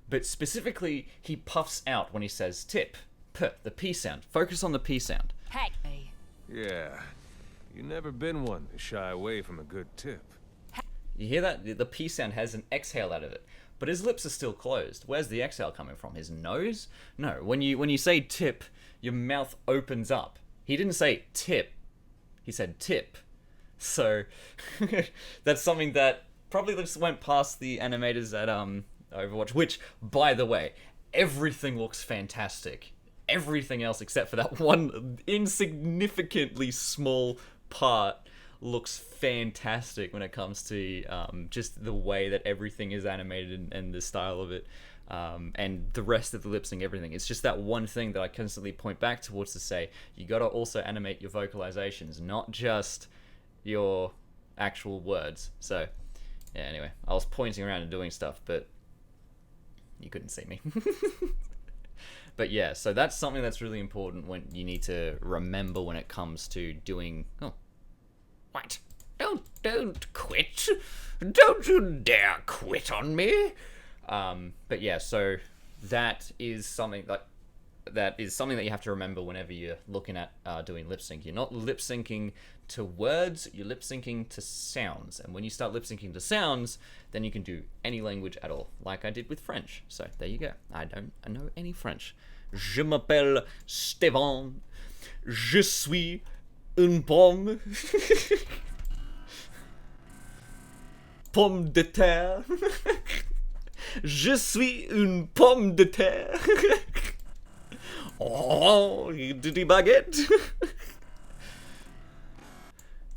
But specifically, he puffs out when he says tip. P, the P sound. Focus on the P sound. Hey. Yeah. You've never been one to shy away from a good tip. You hear that? The P sound has an exhale out of it, but his lips are still closed. Where's the exhale coming from? His nose? No. When you say tip, your mouth opens up. He didn't say tip. He said tip. So that's something that probably just went past the animators at Overwatch. Which, by the way, everything looks fantastic. Everything else except for that one insignificantly small part looks fantastic when it comes to just the way that everything is animated and the style of it, and the rest of the lip sync, everything. It's just that one thing that I constantly point back towards to say, you gotta also animate your vocalizations, not just your actual words. So, yeah, anyway, I was pointing around and doing stuff, but you couldn't see me. But yeah, so that's something that's really important when you need to remember when it comes to doing... Oh. What? Don't quit. Don't you dare quit on me. But yeah, so that is something that you have to remember whenever you're looking at doing lip sync. You're not lip syncing to words, you're lip syncing to sounds. And when you start lip syncing to sounds, then you can do any language at all, like I did with French. So there you go. I don't know any French. Je m'appelle Stéphane. Je suis une pomme. Pomme de terre. Je suis une pomme de terre. Oh, diddy baguette.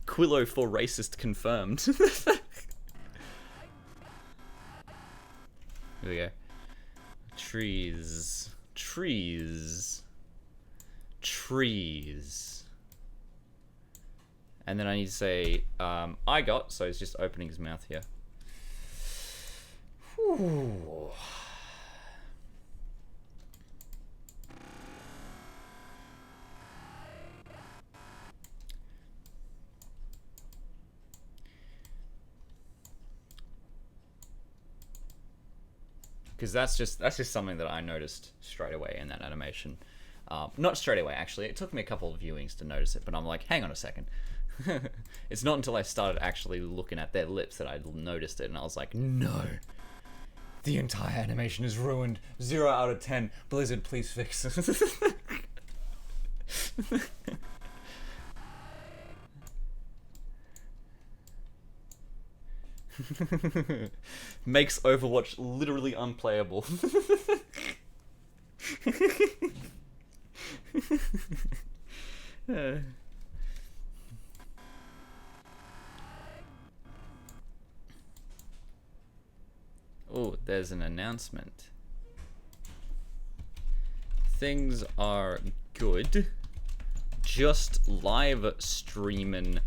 Quillo for racist confirmed. Here we go. trees, trees, trees. And then I need to say, I got, so he's just opening his mouth here. Whew. Because that's just something that I noticed straight away in that animation. Not straight away, actually. It took me a couple of viewings to notice it, but I'm like, hang on a second. It's not until I started actually looking at their lips that I noticed it, and I was like, no. The entire animation is ruined. 0 out of 10. Blizzard, please fix it. Makes Overwatch literally unplayable. Oh, there's an announcement. Things are good. Just live streaming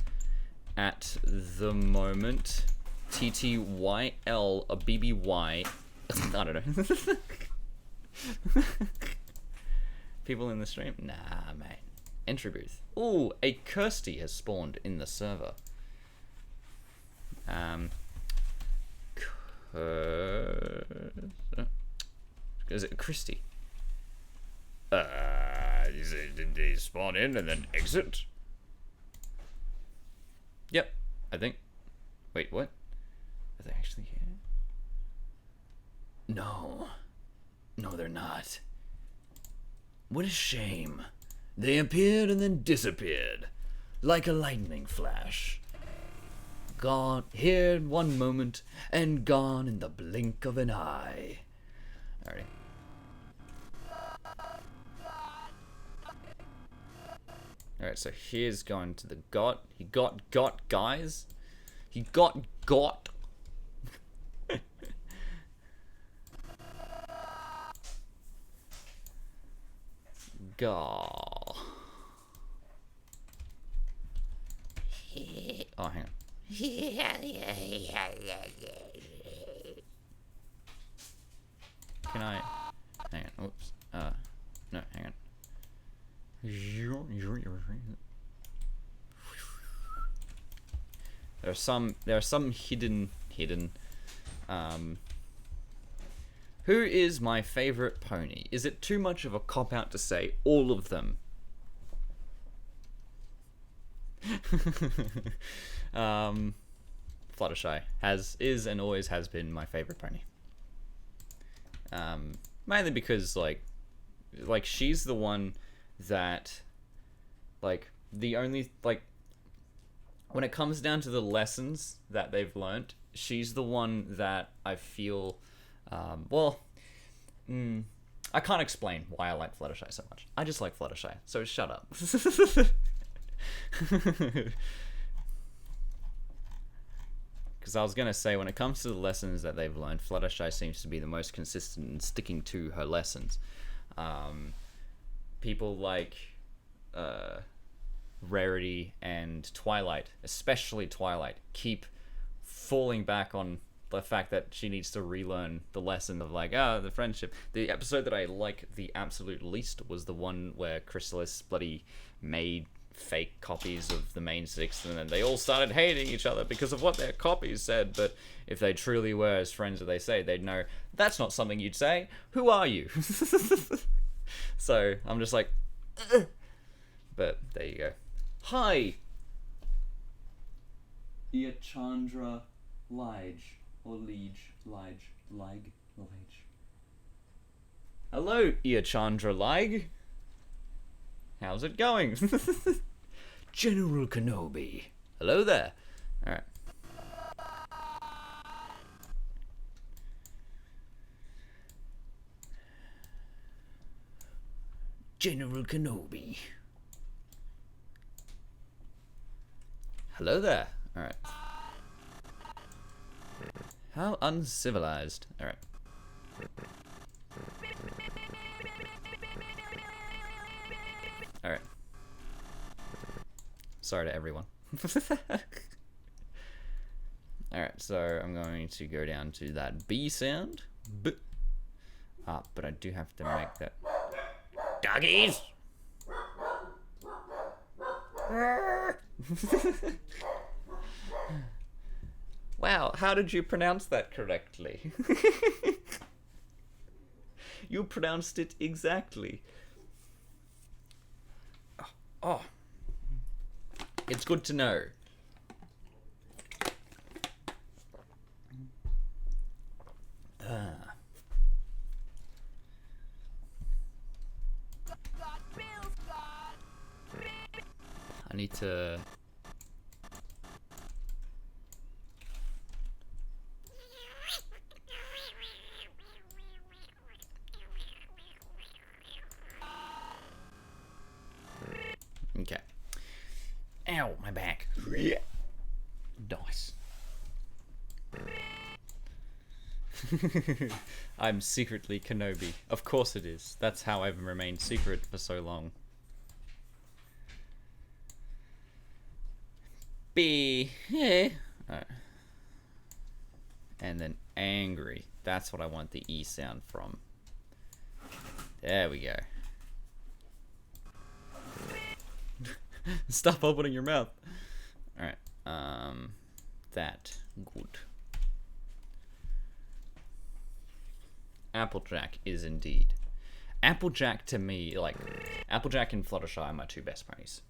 at the moment. TTYL a BBY. I don't know. People in the stream? Nah, mate. Entry booth. Ooh, a Kirsty has spawned in the server. Is it Christy? Did they spawn in and then exit? Yep, I think. Wait, what? Are they actually here? No. No, they're not. What a shame. They appeared and then disappeared. Like a lightning flash. Gone here in one moment and gone in the blink of an eye. Alrighty. Alright, so here's going to the got. He got guys. He got. Gaw. Oh, hang on. Can I? Hang on. Whoops. No, hang on. There are some hidden. Who is my favorite pony? Is it too much of a cop-out to say all of them? Fluttershy is and always has been my favorite pony. Mainly because like she's the one that the only when it comes down to the lessons that they've learnt, she's the one that I feel I can't explain why I like Fluttershy so much. I just like Fluttershy, so shut up. Because I was going to say, when it comes to the lessons that they've learned, Fluttershy seems to be the most consistent in sticking to her lessons. People like Rarity and Twilight, especially Twilight, keep falling back on the fact that she needs to relearn the lesson of the friendship. The episode that I like the absolute least was the one where Chrysalis bloody made fake copies of the main six, and then they all started hating each other because of what their copies said. But if they truly were as friends as they say, they'd know that's not something you'd say. Who are you? So I'm just like, ugh. But there you go. Hi, Iachandra Lige. Or Lige. Hello, Iachandra Lige. How's it going? General Kenobi. Hello there. Alright. General Kenobi. Hello there. Alright. How uncivilized. Alright. Sorry to everyone. Alright, so I'm going to go down to that B sound. B. But I do have to make that. Doggies! Wow, how did you pronounce that correctly? You pronounced it exactly. Oh. It's good to know. I need to... Okay. Ow, my back. Nice. I'm secretly Kenobi. Of course it is. That's how I've remained secret for so long. B. Yeah. Right. And then angry. That's what I want the E sound from. There we go. Stop opening your mouth. Alright. That. Good. Applejack is indeed. Applejack to me, like, Applejack and Fluttershy are my two best ponies.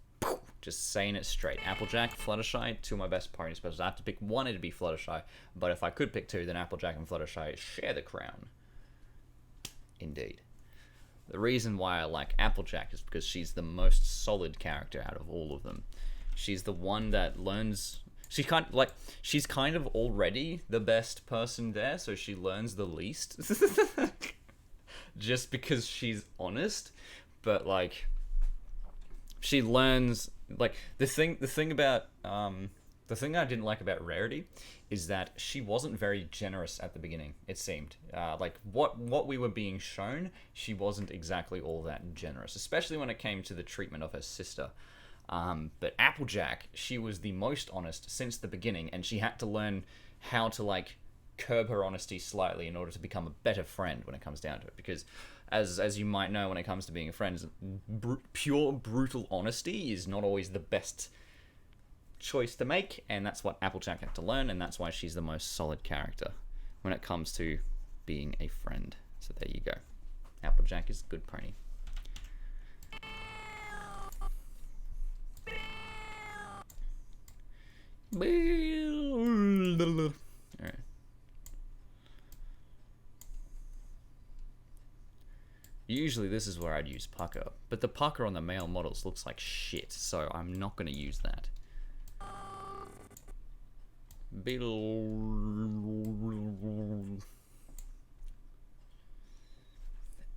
Just saying it straight. Applejack, Fluttershy, two of my best ponies. But if I have to pick one, it'd be Fluttershy. But if I could pick two, then Applejack and Fluttershy share the crown. Indeed. The reason why I like Applejack is because she's the most solid character out of all of them. She's the one that learns... she's kind of already the best person there, so she learns the least. Just because she's honest. But, like... she learns... like, the thing about... the thing I didn't like about Rarity is that she wasn't very generous at the beginning, it seemed. Like, what we were being shown, she wasn't exactly all that generous, especially when it came to the treatment of her sister. But Applejack, she was the most honest since the beginning, and she had to learn how to, like, curb her honesty slightly in order to become a better friend when it comes down to it. Because, as you might know, when it comes to being a friend, pure brutal honesty is not always the best choice to make, and that's what Applejack had to learn, and that's why she's the most solid character when it comes to being a friend. So there you go. Applejack is a good pony. Alright. Usually this is where I'd use pucker, but the pucker on the male models looks like shit, so I'm not going to use that.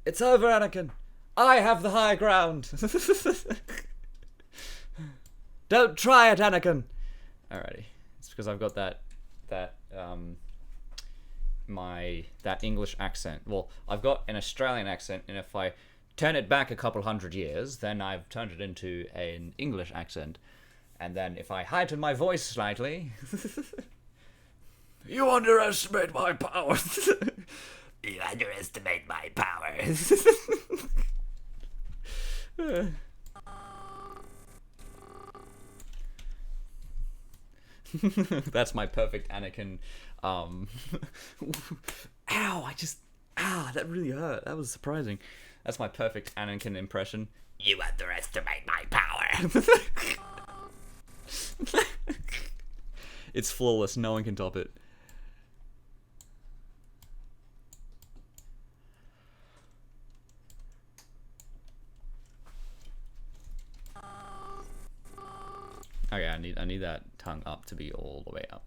It's over, Anakin! I have the high ground! Don't try it, Anakin! Alrighty. It's because I've got that English accent. Well, I've got an Australian accent, and if I turn it back a couple hundred years, then I've turned it into an English accent. And then if I heighten my voice slightly... You underestimate my power. You underestimate my power. That's my perfect Anakin. Ow, that really hurt. That was surprising. That's my perfect Anakin impression. You underestimate my power. It's flawless. No one can top it. Okay, I need that tongue up to be all the way up.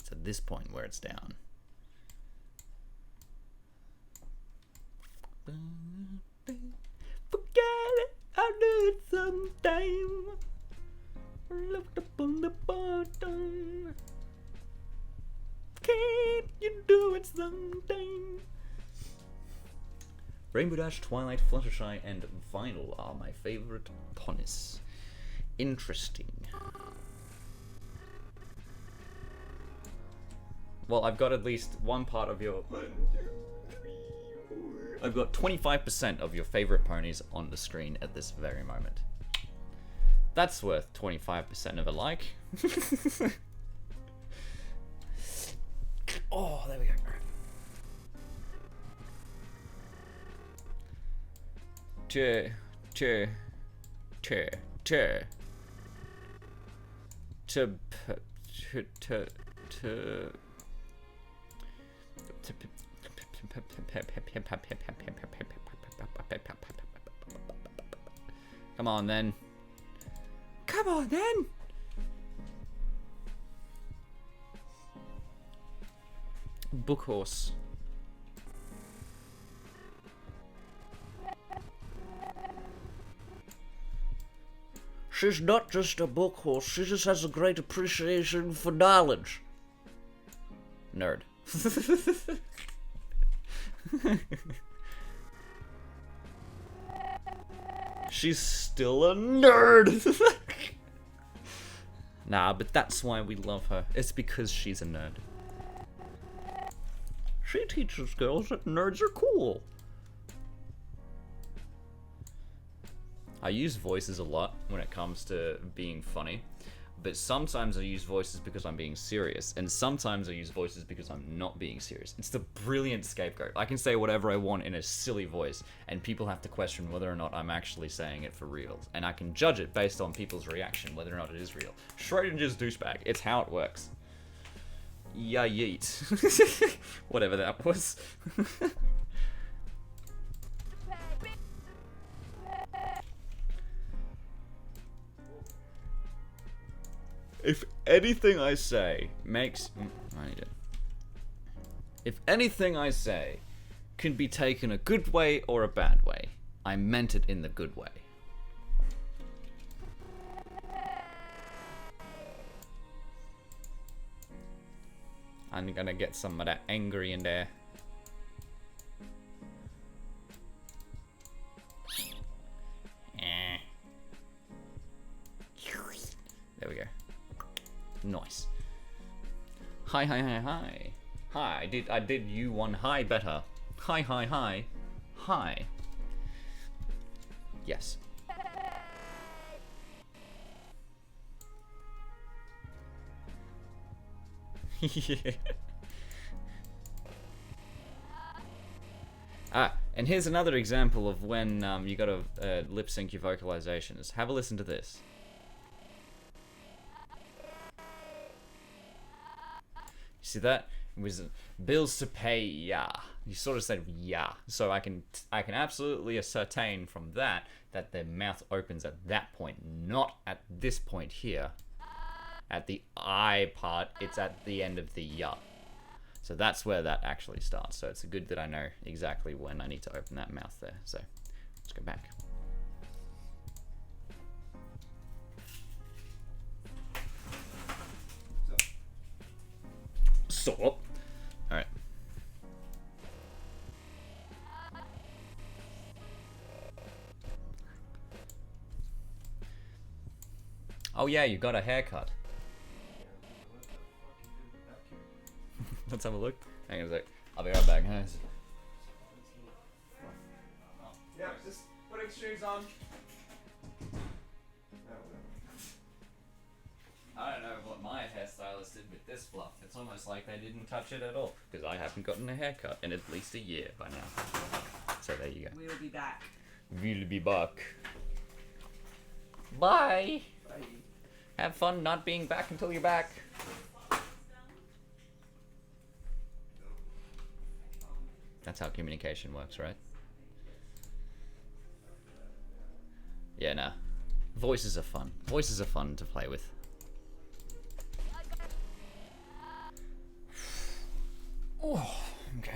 It's at this point where it's down. Forget it, I'll do it sometime. Left up on the bottom. Can't you do it sometime? Rainbow Dash, Twilight, Fluttershy, and Vinyl are my favorite ponies. Interesting. Well, I've got at least one part of your... I've got 25% of your favorite ponies on the screen at this very moment. That's worth 25% of a like. Oh, there we go. To come on then. Come on then. Book horse. She's not just a book horse, she just has a great appreciation for knowledge. Nerd. She's still a nerd. Nah, but that's why we love her. It's because she's a nerd. She teaches girls that nerds are cool. I use voices a lot when it comes to being funny, but sometimes I use voices because I'm being serious, and sometimes I use voices because I'm not being serious. It's the brilliant scapegoat. I can say whatever I want in a silly voice, and people have to question whether or not I'm actually saying it for real, and I can judge it based on people's reaction, whether or not it is real. Schrodinger's douchebag. It's how it works. Yeah, yeet. Whatever that was. If anything I say makes... I need it. If anything I say can be taken a good way or a bad way, I meant it in the good way. I'm gonna get some of that angry in there. There we go. Nice. Hi. Hi, I did you one hi better. Hi. Yes. Yeah. Ah, and here's another example of when you gotta lip sync your vocalizations. Have a listen to this. See that? It was bills to pay, yeah. You sort of said yeah. So I can absolutely ascertain from that the mouth opens at that point, not at this point here. At the I part, it's at the end of the ya. So that's where that actually starts. So it's good that I know exactly when I need to open that mouth there. So let's go back. Stop. Alright. Oh yeah, you got a haircut. Let's have a look. Hang on a sec. I'll be right back, guys. Yeah, just putting shoes on. I don't know what my hairstylist did with this fluff. It's almost like they didn't touch it at all. Because I haven't gotten a haircut in at least a year by now. So there you go. We'll be back. We'll be back. Bye! Bye. Have fun not being back until you're back. That's how communication works, right? Yeah, nah. Voices are fun. Voices are fun to play with. Oh, okay.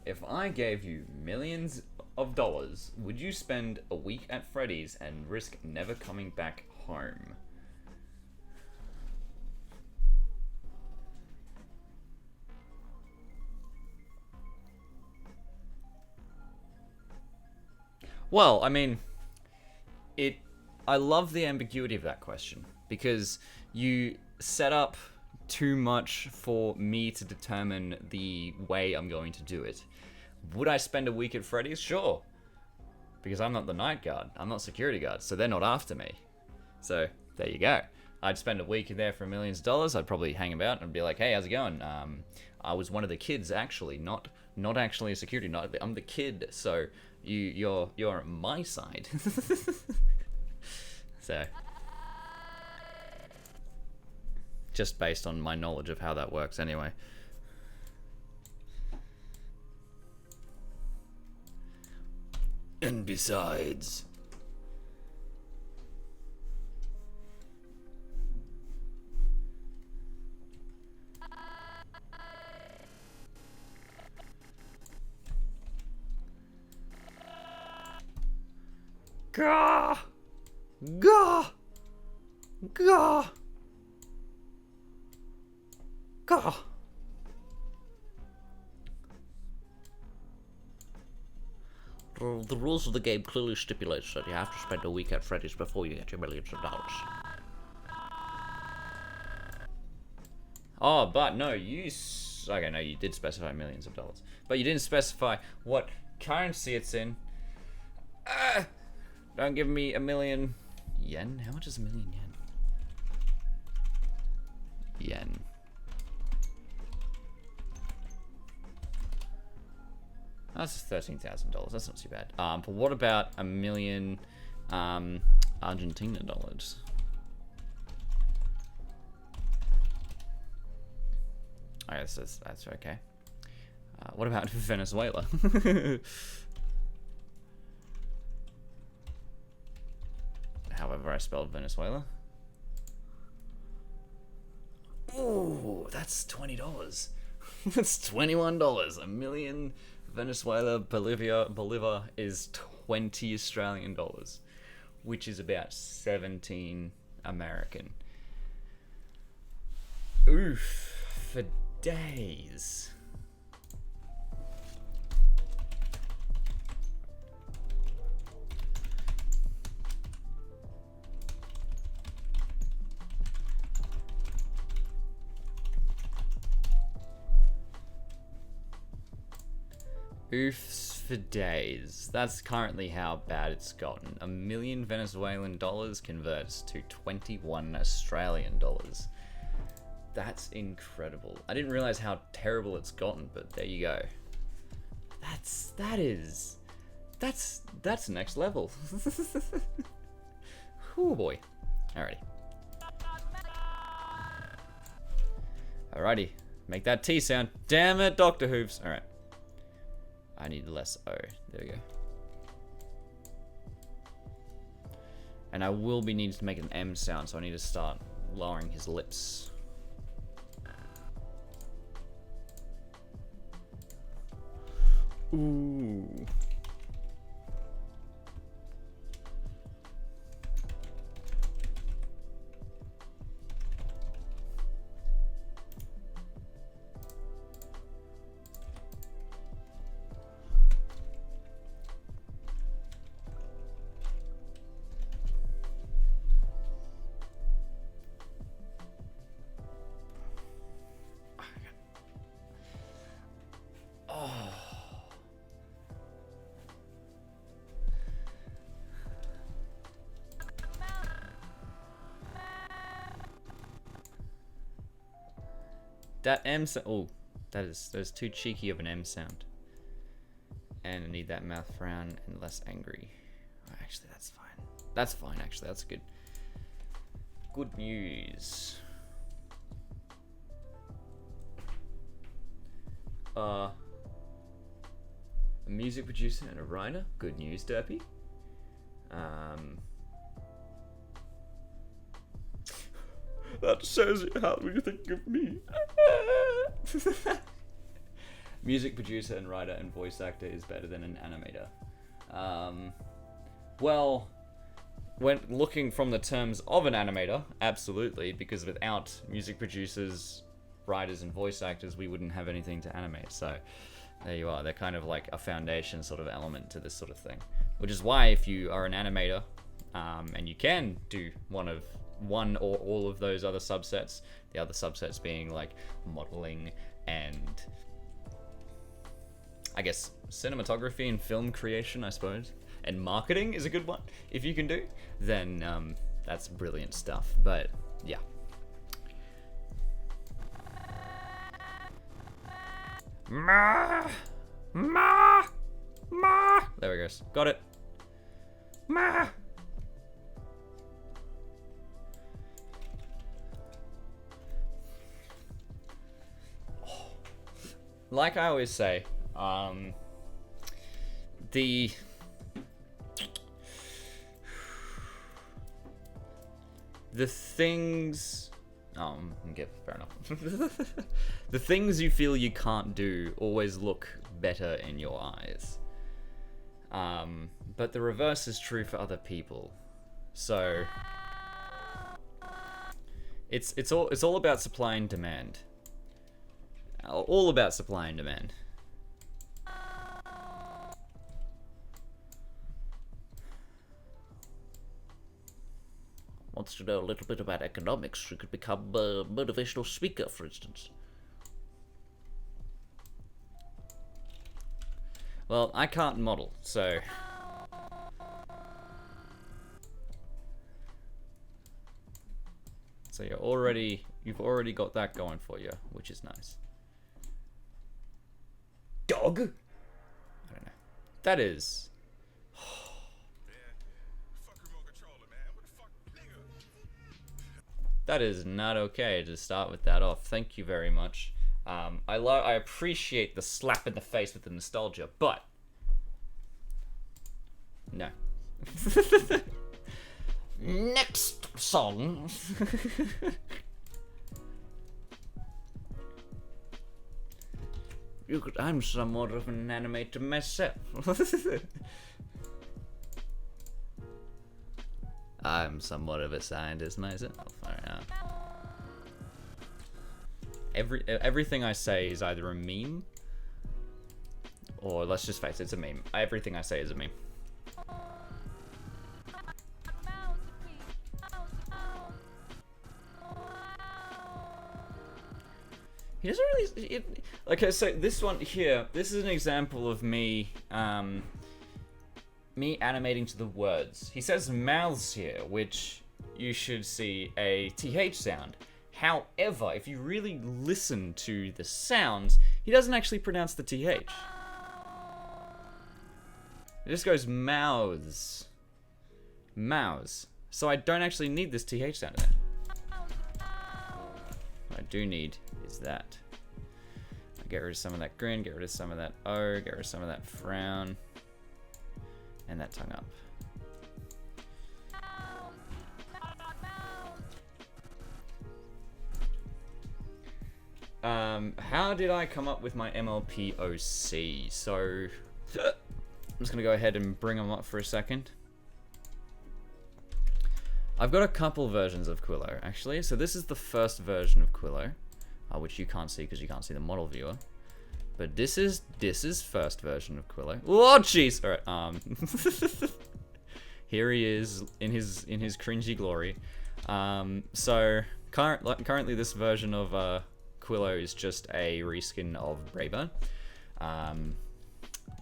if I gave you millions of dollars, would you spend a week at Freddy's and risk never coming back home? Well, I mean, I love the ambiguity of that question, because you set up too much for me to determine the way I'm going to do it. Would I spend a week at Freddy's? Sure. Because I'm not the night guard. I'm not security guard, so they're not after me. So, there you go. I'd spend a week there for millions of dollars. I'd probably hang about and be like, hey, how's it going? I was one of the kids, actually. Not actually a security. I'm the kid, so you're on my side. So, just based on my knowledge of how that works anyway. And besides... Gah! Gah! Gah! Gah! The rules of the game clearly stipulates that you have to spend a week at Freddy's before you get your millions of dollars. Oh, but no, okay, no, you did specify millions of dollars. But you didn't specify what currency it's in. Don't give me a million yen. How much is a million yen? Yen. That's $13,000. That's not too bad. But what about a million Argentina dollars? I guess that's okay. What about Venezuela? However I spelled Venezuela. Ooh, that's $20. That's $21. A million Venezuela, Bolivar is 20 Australian dollars, which is about 17 American. Oof, for days. Oofs for days. That's currently how bad it's gotten. A million Venezuelan dollars converts to 21 Australian dollars. That's incredible. I didn't realize how terrible it's gotten, but there you go. That's next level. Oh boy. Alrighty. Make that T sound. Damn it, Dr. Hooves. Alright. I need less O. There we go. And I will be needing to make an M sound, so I need to start lowering his lips. Ooh. That M sound. Oh, that's too cheeky of an M sound. And I need that mouth frown and less angry. Oh, actually, that's fine. That's fine. Actually, that's good. Good news. A music producer and a writer. Good news, Derpy. That shows you how you think of me. music producer and writer and voice actor is better than an animator? Well, when looking from the terms of an animator, absolutely, because without music producers, writers, and voice actors, we wouldn't have anything to animate. So there you are. They're kind of like a foundation sort of element to this sort of thing. Which is why if you are an animator, and you can do one or all of those other subsets, the other subsets being like modeling and I guess cinematography and film creation, I suppose, and marketing is a good one. If you can do, then that's brilliant stuff. But yeah. Ma, ma, ma. There we go. Got it. Ma. Like I always say, the things... okay, fair enough. The things you feel you can't do always look better in your eyes. But the reverse is true for other people. So it's all about supply and demand. All about supply and demand. Wants to know a little bit about economics. You could become a motivational speaker, for instance. Well, I can't model, so... So you've already got that going for you, which is nice. Dog? I don't know. That is... That is not okay to start with that off. Thank you very much. I appreciate the slap in the face with the nostalgia, but no. Next song. I'm somewhat of an animator myself. I'm somewhat of a scientist myself. Everything I say is either a meme, or let's just face it, it's a meme. Everything I say is a meme. He doesn't really... Okay, so this one here, this is an example of me, me animating to the words. He says mouths here, which you should see a TH sound. However, if you really listen to the sounds, he doesn't actually pronounce the TH. It just goes mouths. Mouths. So I don't actually need this TH sound in there. What I do need is that. I get rid of some of that grin, get rid of some of that O, get rid of some of that frown, and that tongue up. How did I come up with my MLP OC? So, I'm just gonna go ahead and bring them up for a second. I've got a couple versions of Quillo, actually. So this is the first version of Quillo, which you can't see because you can't see the model viewer. But this is first version of Quillo. Oh, jeez! All right. Here he is in his cringy glory. So currently, this version of Quillo is just a reskin of Brayburn.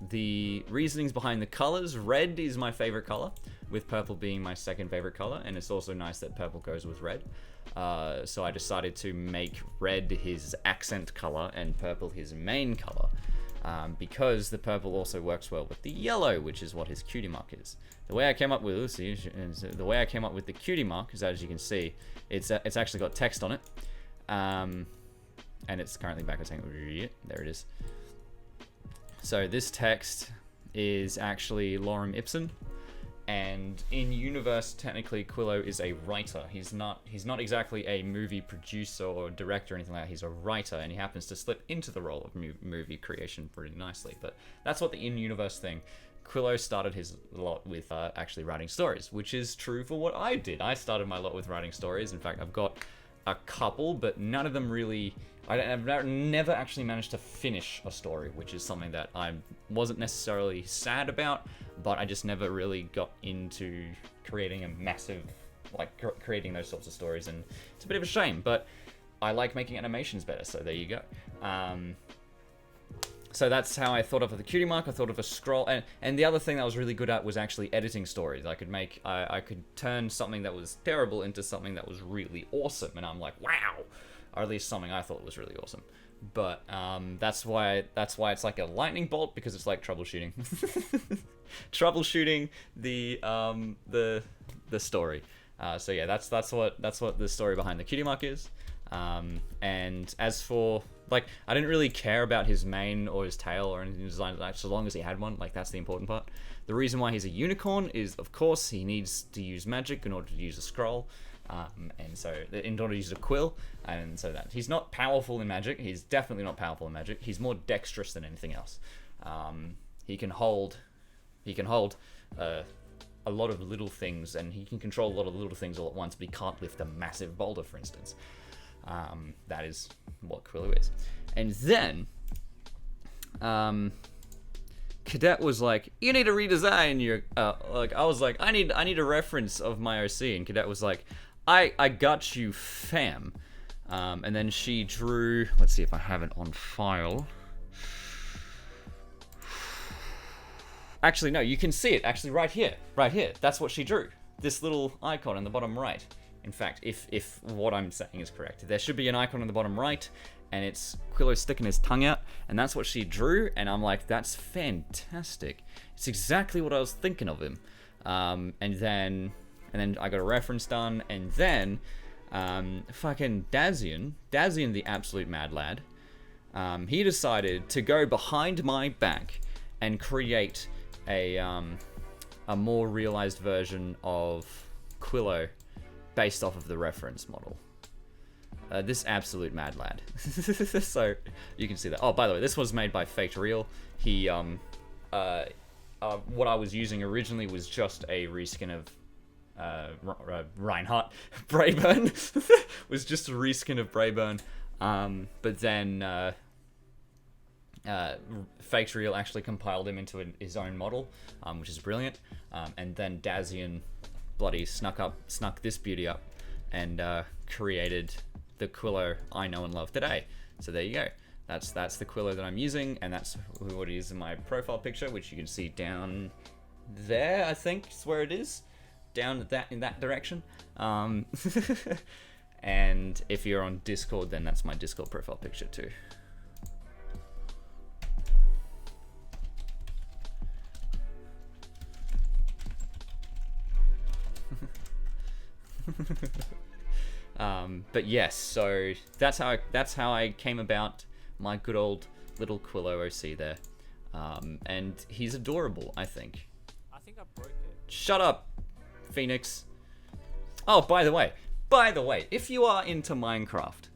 The reasonings behind the colors: red is my favorite color, with purple being my second favorite color, and it's also nice that purple goes with red. So I decided to make red his accent color and purple his main color, because the purple also works well with the yellow, which is what his cutie mark is. The way I came up with the cutie mark is, as you can see, it's actually got text on it, and it's currently back at saying there it is. So this text is actually lorem ipsum, And in universe, technically, Quillo is a writer. He's not exactly a movie producer or director or anything like that. He's a writer, and he happens to slip into the role of movie creation pretty nicely. But that's what the in-universe thing. Quillo started his lot with actually writing stories, which is true for what I did. I started my lot with writing stories. In fact, I've got a couple, but none of them really... I've never actually managed to finish a story, which is something that I wasn't necessarily sad about, but I just never really got into creating a massive, like, creating those sorts of stories, and it's a bit of a shame, but I like making animations better, so there you go. So that's how I thought of the cutie mark. I thought of a scroll, and the other thing that I was really good at was actually editing stories. I could turn something that was terrible into something that was really awesome, and I'm like, wow. Or at least something I thought was really awesome. But that's why it's like a lightning bolt, because it's like troubleshooting. Troubleshooting the story. So yeah, that's what the story behind the cutie mark is. And as for, like, I didn't really care about his mane or his tail or anything designed like that, so long as he had one. Like, that's the important part. The reason why he's a unicorn is, of course, he needs to use magic in order to use a scroll. And so in order to use a quill, and so that he's not powerful in magic. He's definitely not powerful in magic. He's more dexterous than anything else. He can hold a lot of little things, and he can control a lot of little things all at once, but he can't lift a massive boulder, for instance. That is what Quillo is. And then Cadet was like, you need to redesign your like, I was like, I need a reference of my OC, and Cadet was like, I got you, fam. And then she drew, let's see if I have it on file. Actually, no, you can see it actually right here. That's what she drew. This little icon in the bottom right. In fact, if what I'm saying is correct, there should be an icon in the bottom right, and it's Quillo sticking his tongue out, and that's what she drew, and I'm like, that's fantastic. It's exactly what I was thinking of him. And then I got a reference done, and then fucking Dazian the absolute mad lad, he decided to go behind my back and create a more realized version of Quillo based off of the reference model. This absolute mad lad. So you can see that. Oh, by the way, this was made by Faked Real. He what I was using originally was just a reskin of Reinhardt. Brayburn was just a reskin of Brayburn. But then Faked Real actually compiled him into his own model, which is brilliant. And then Dazian bloody snuck this beauty up and created the Quillo I know and love today. So there you go. That's the Quillo that I'm using, and that's what it is in my profile picture, which you can see down there, I think is where it is. Down in that direction. And if you're on Discord, then that's my Discord profile picture too. But yes, so that's how I came about my good old little Quillo OC there. And he's adorable, I think. I think I broke it. Shut up, Phoenix. Oh, by the way, if you are into Minecraft,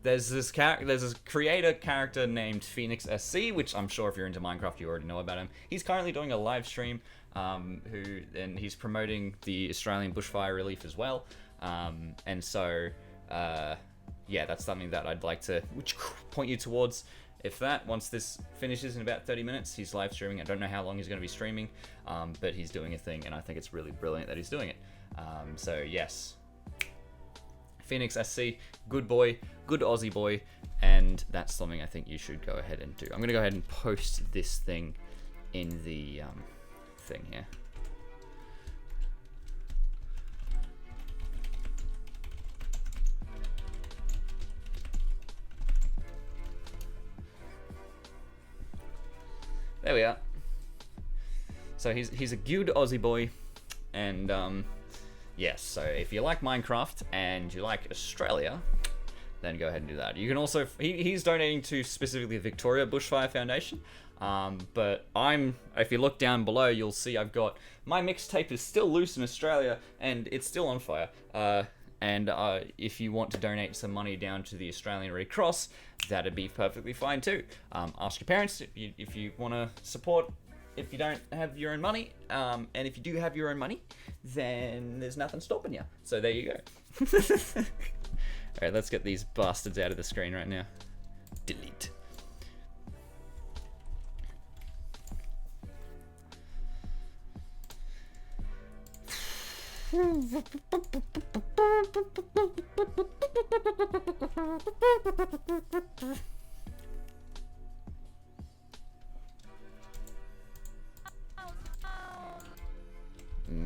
there's this creator character named Phoenix SC, which I'm sure if you're into Minecraft you already know about him. He's currently doing a live stream, and he's promoting the Australian bushfire relief as well. And so, yeah, that's something that I'd like to point you towards. Once this finishes in about 30 minutes, he's live streaming. I don't know how long he's going to be streaming, but he's doing a thing, and I think it's really brilliant that he's doing it. So yes, Phoenix SC, good boy, good Aussie boy, and that's something I think you should go ahead and do. I'm going to go ahead and post this thing in the thing here. There we are. So he's a good Aussie boy, and yes. So if you like Minecraft and you like Australia, then go ahead and do that. You can also, he's donating to specifically the Victoria Bushfire Foundation. But if you look down below, you'll see I've got, my mixtape is still loose in Australia, and it's still on fire. And if you want to donate some money down to the Australian Red Cross, that'd be perfectly fine too. Ask your parents if you want to support, if you don't have your own money, and if you do have your own money, then there's nothing stopping you. So there you go. Alright, let's get these bastards out of the screen right now. Delete.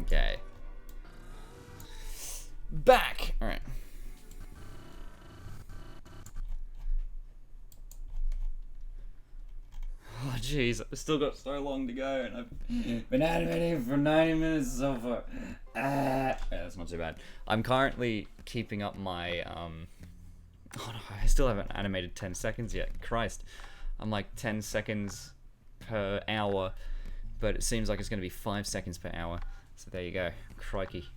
Okay. Back! Alright. Oh jeez, I've still got so long to go, and I've been animating for 90 minutes so far. Yeah, that's not too bad. I'm currently keeping up my, oh no, I still haven't animated 10 seconds yet. Christ. I'm like 10 seconds per hour, but it seems like it's going to be 5 seconds per hour. So there you go. Crikey.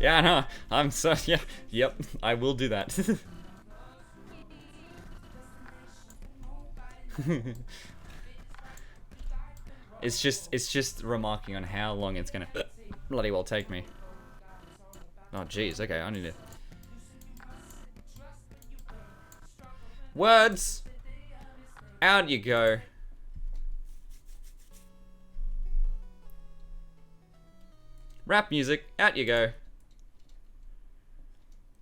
Yeah, no, I'm so, yeah, yep, I will do that. It's just remarking on how long it's gonna bloody well take me. Oh jeez, okay, I need to. Words! Out you go. Rap music, out you go.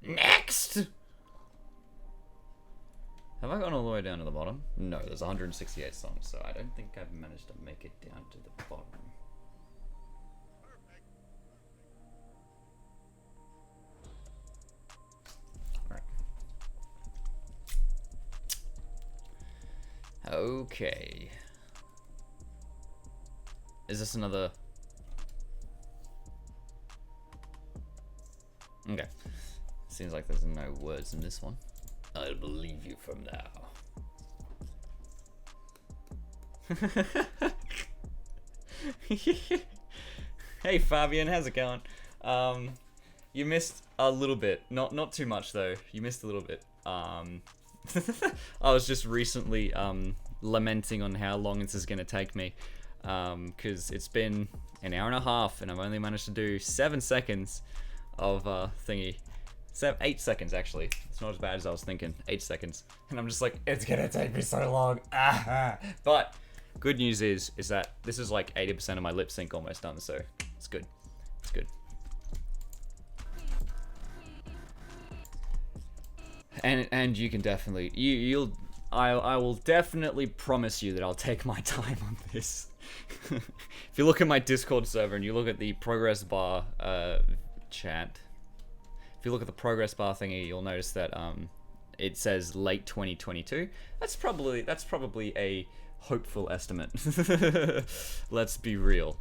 Next! Have I gone all the way down to the bottom? No, there's 168 songs, so I don't think I've managed to make it down to the bottom. Alright. Okay. Is this another... Okay. Seems like there's no words in this one. I'll believe you from now. Hey Fabian, how's it going? You missed a little bit. Not too much though. You missed a little bit. I was just recently lamenting on how long this is gonna take me. Cause it's been an hour and a half and I've only managed to do 7 seconds of thingy. 8 seconds actually. It's not as bad as I was thinking. 8 seconds. And I'm just like, it's gonna take me so long. But good news is that this is like 80% of my lip sync almost done, so it's good. It's good. And you can definitely I will definitely promise you that I'll take my time on this. If you look at my Discord server and you look at the progress bar chat, if you look at the progress bar thingy, you'll notice that it says late 2022. That's probably a hopeful estimate. Let's be real.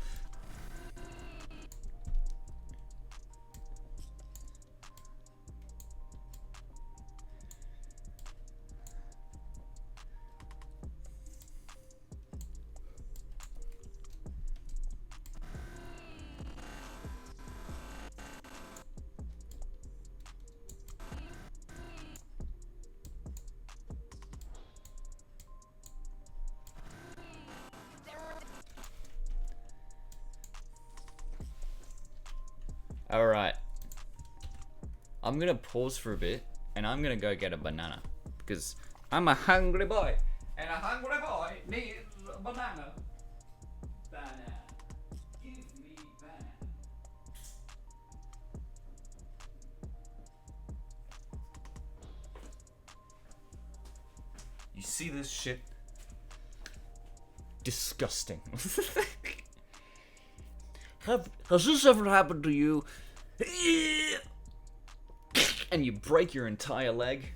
Alright. I'm gonna pause for a bit, and I'm gonna go get a banana. Because I'm a hungry boy, and a hungry boy needs a banana. Banana. see this shit? Disgusting. Has this ever happened to you? And you break your entire leg?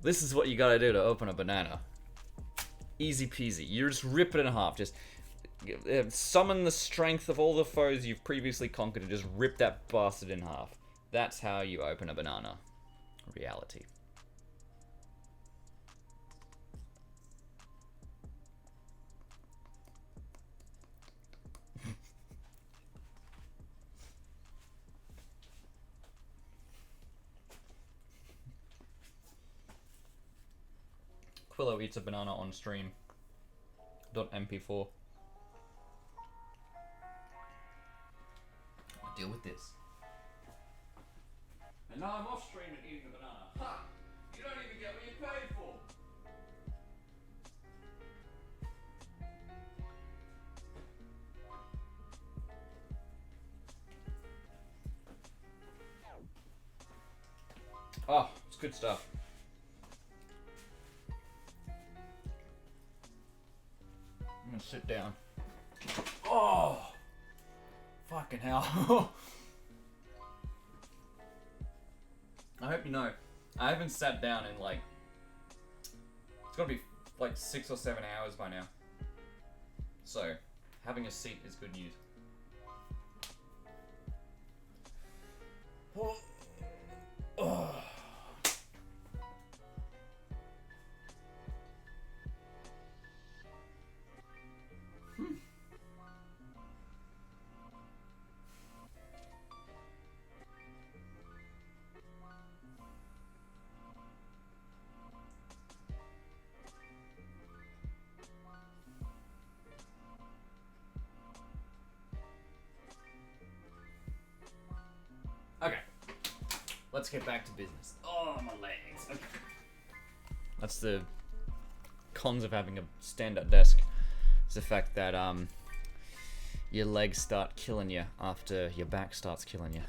This is what you gotta do to open a banana. Easy peasy. You just rip it in half. Just summon the strength of all the foes you've previously conquered and just rip that bastard in half. That's how you open a banana. Reality. Quillo eats a banana on stream. .mp4. Deal with this. And now I'm off stream and eating the banana. Ha! You don't even get what you paid for! Oh, it's good stuff. I'm gonna sit down. Oh! Fucking hell. I hope you know, I haven't sat down in like, it's gotta be like 6 or 7 hours by now. So, having a seat is good news. Oh. Oh. Okay, let's get back to business. Oh, my legs. Okay. That's the cons of having a stand-up desk. It's the fact that your legs start killing you after your back starts killing you.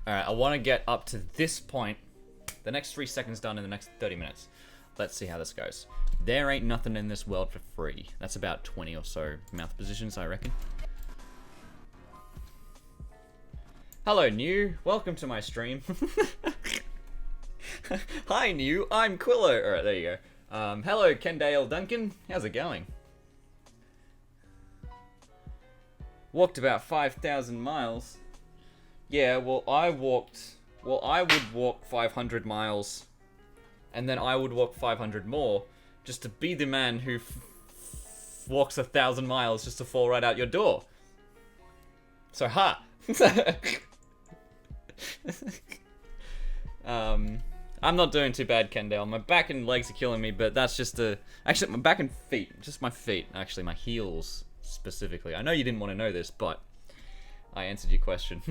Alright, I want to get up to this point. The next 3 seconds done in the next 30 minutes. Let's see how this goes. There ain't nothing in this world for free. That's about 20 or so mouth positions, I reckon. Hello, New. Welcome to my stream. Hi, New. I'm Quillo. Alright, there you go. Hello, Kendale Duncan. How's it going? Walked about 5,000 miles. Yeah, well, I would walk 500 miles, and then I would walk 500 more, just to be the man who walks 1,000 miles just to fall right out your door. So, ha! I'm not doing too bad, Kendall. My back and legs are killing me, but that's just actually, my back and feet, just my feet, actually, my heels, specifically. I know you didn't want to know this, but I answered your question.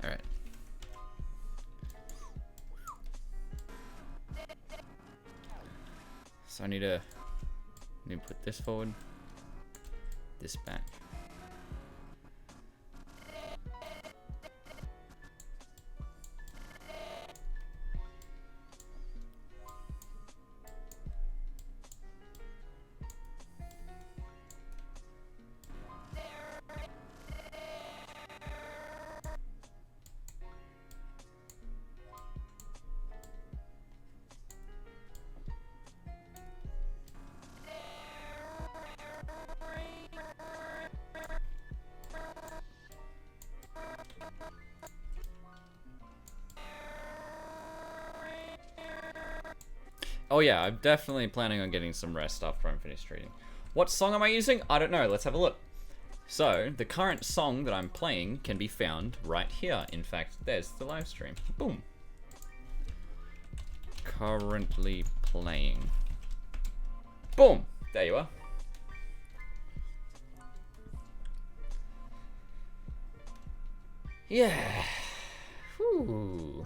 Alright. So I need to put this forward, this back. Oh yeah, I'm definitely planning on getting some rest after I'm finished reading. What song am I using? I don't know, let's have a look. So, the current song that I'm playing can be found right here. In fact, there's the live stream. Boom. Currently playing. Boom! There you are. Yeah. Whew.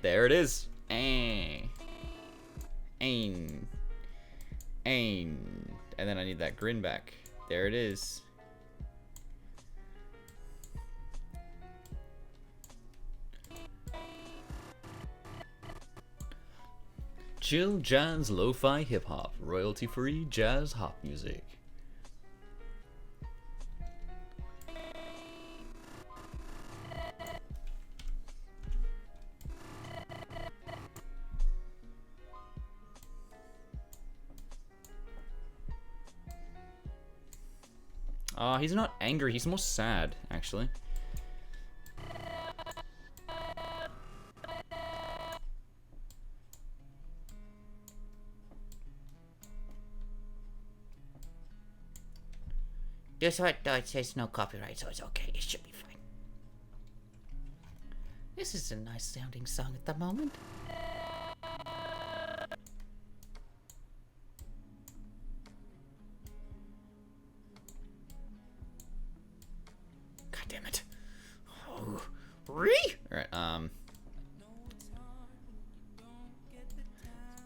There it is. And then I need that grin back. There it is. Chill jazz lo-fi hip-hop, royalty-free jazz hop music. He's not angry, he's more sad, actually. This one, it says no copyright, so it's okay. It should be fine. This is a nice sounding song at the moment. God damn it. Oh. Alright,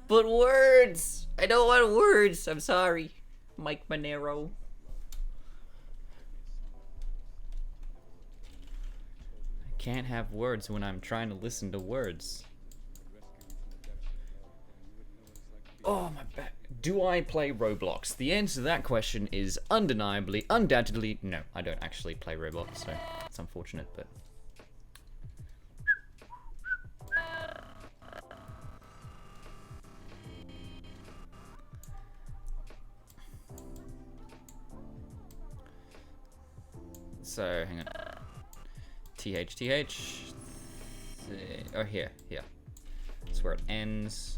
But words! I don't want words! I'm sorry. Mike Monero. I can't have words when I'm trying to listen to words. Oh, my back. Do I play Roblox? The answer to that question is undeniably, undoubtedly, no. I don't actually play Roblox, so it's unfortunate, but... So, hang on. TH. Oh, here. That's where it ends.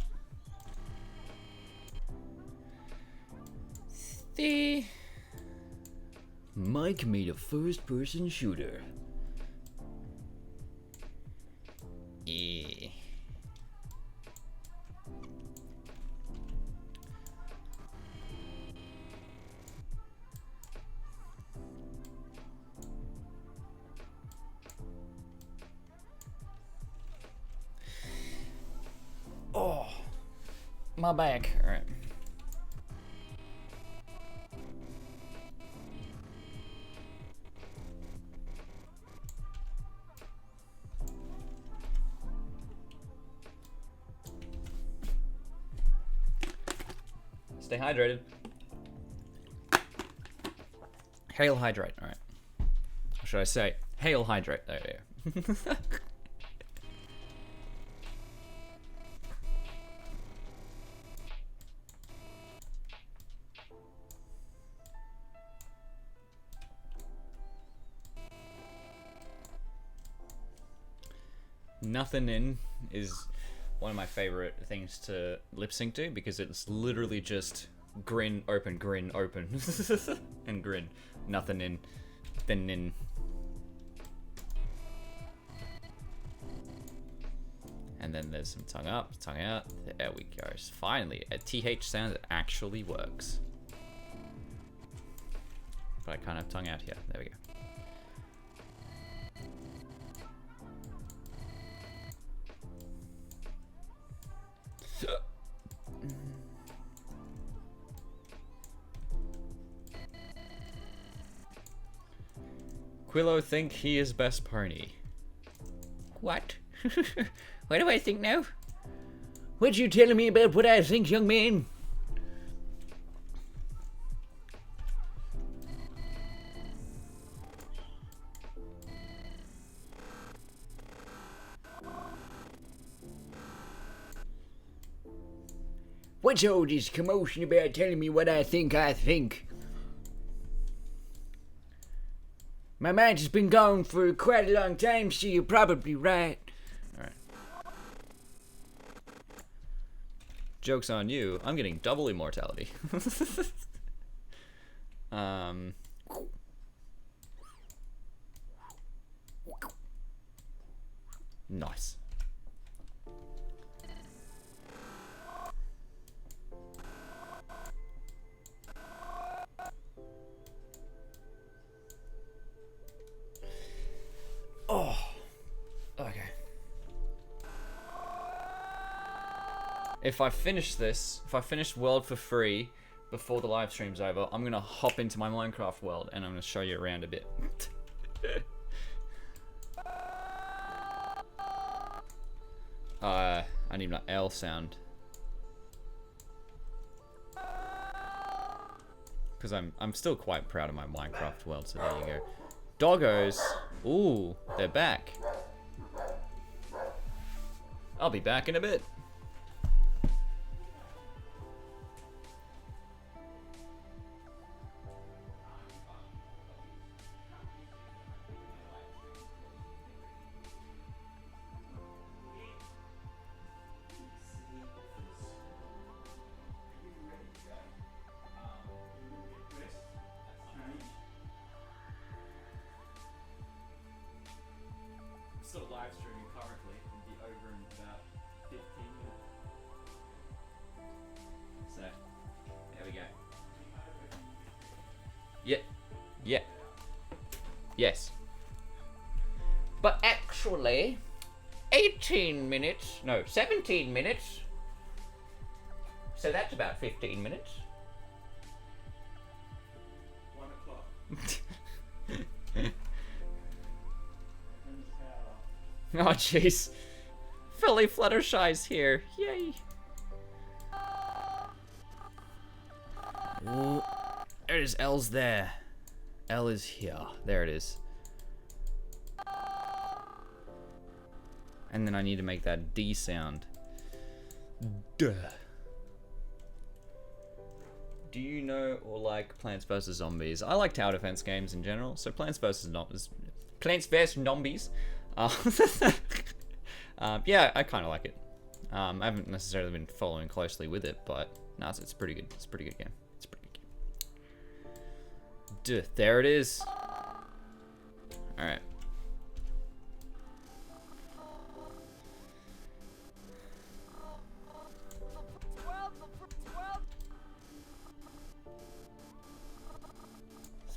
Mike made a first-person shooter. Oh, my back. All right. Stay hydrated. Hail hydrate. All right. Or should I say hail hydrate? There you go. Nothing in is one of my favorite things to lip sync to because it's literally just grin, open, and grin. Nothing in, then in. And then there's some tongue up, tongue out. There we go. Finally, a TH sound that actually works. But I can't have tongue out here. There we go. Quillo think he is best pony. What? What do I think now? What you telling me about what I think, young man? What's all this commotion about telling me what I think I think? My mind has been gone for quite a long time, so you're probably right. Alright. Joke's on you. I'm getting double immortality. Nice. Oh, okay. If I finish this, if I finish World for free before the live stream's over, I'm gonna hop into my Minecraft world and I'm gonna show you around a bit. I need my L sound. Because I'm still quite proud of my Minecraft world, so there you go. Doggos! Ooh, they're back. I'll be back in a bit. Still live streaming currently. It'll be over in about 15 minutes. So, there we go. Yeah. Yeah. Yes. But actually, 18 minutes. No, 17 minutes. So that's about 15 minutes. 1 o'clock. Oh jeez. Philly Fluttershy's here. Yay. Ooh. There it is. L's there. L is here. There it is. And then I need to make that D sound. Duh. Do you know or like Plants vs Zombies? I like tower defense games in general, so Plants vs Zombies. Yeah, I kind of like it. I haven't necessarily been following closely with it, but no, it's pretty good. It's a pretty good game. It's a pretty good game. Duh, there it is. All right.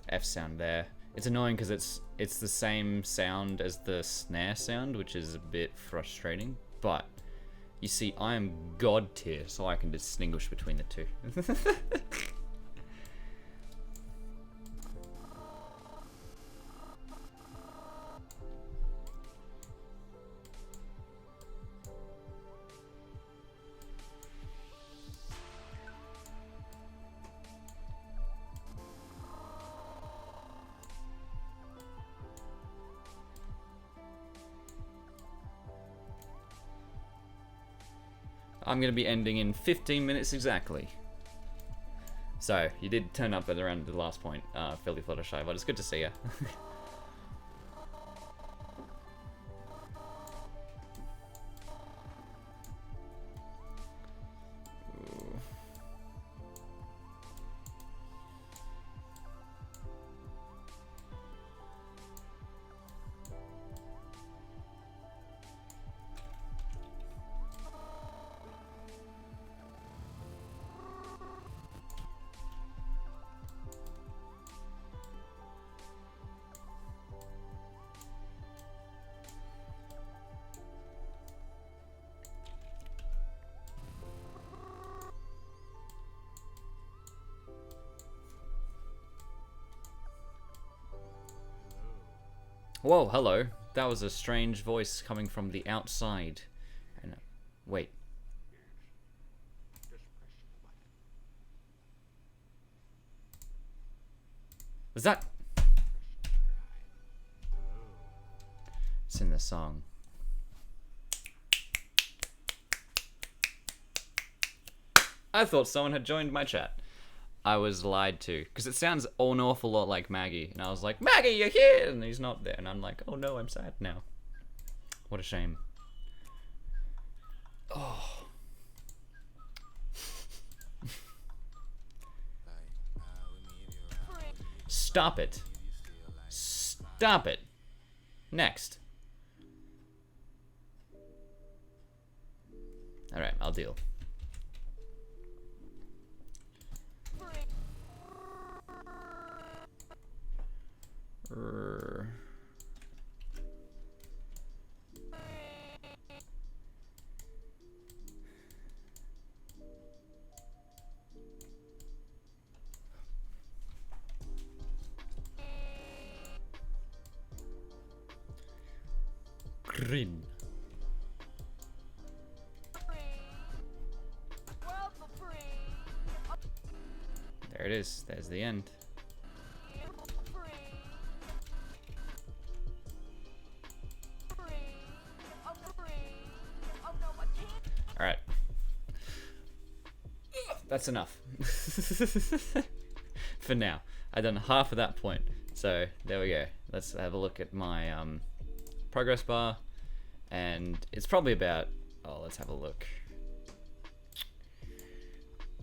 F sound there. It's annoying because it's the same sound as the snare sound, which is a bit frustrating. But you see, I am god tier, so I can distinguish between the two. I'm going to be ending in 15 minutes exactly. So, you did turn up at around the last point, Philly Fluttershy, but it's good to see you. Whoa, hello. That was a strange voice coming from the outside. And wait. Was that? It's in the song. I thought someone had joined my chat. I was lied to, because it sounds an awful lot like Maggie, and I was like, Maggie, you're here, and he's not there, and I'm like, oh no, I'm sad now. What a shame. Oh. Stop it. Stop it. Next. Alright, I'll deal. Green. There it is. There's the end. Alright. That's enough. For now. I've done half of that point. So, there we go. Let's have a look at my progress bar. And it's probably about... Oh, let's have a look.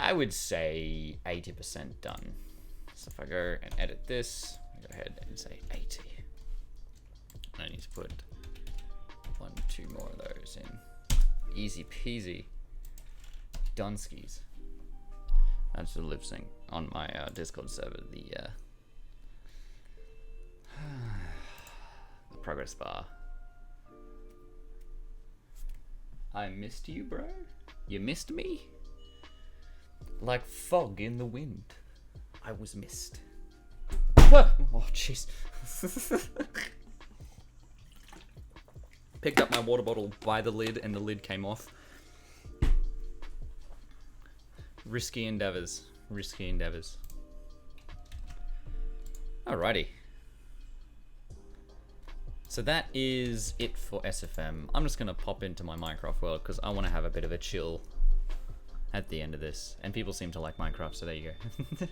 I would say 80% done. So if I go and edit this, go ahead and say 80. I need to put 1, 2 more of those in. Easy peasy. Dunskies. That's the lip sync on my Discord server. The progress bar. I missed you, bro. You missed me? Like fog in the wind. I was missed. Oh, jeez. Picked up my water bottle by the lid and the lid came off. Risky endeavors. Risky endeavors. Alrighty. So that is it for SFM. I'm just gonna pop into my Minecraft world because I want to have a bit of a chill at the end of this. And people seem to like Minecraft, so there you go.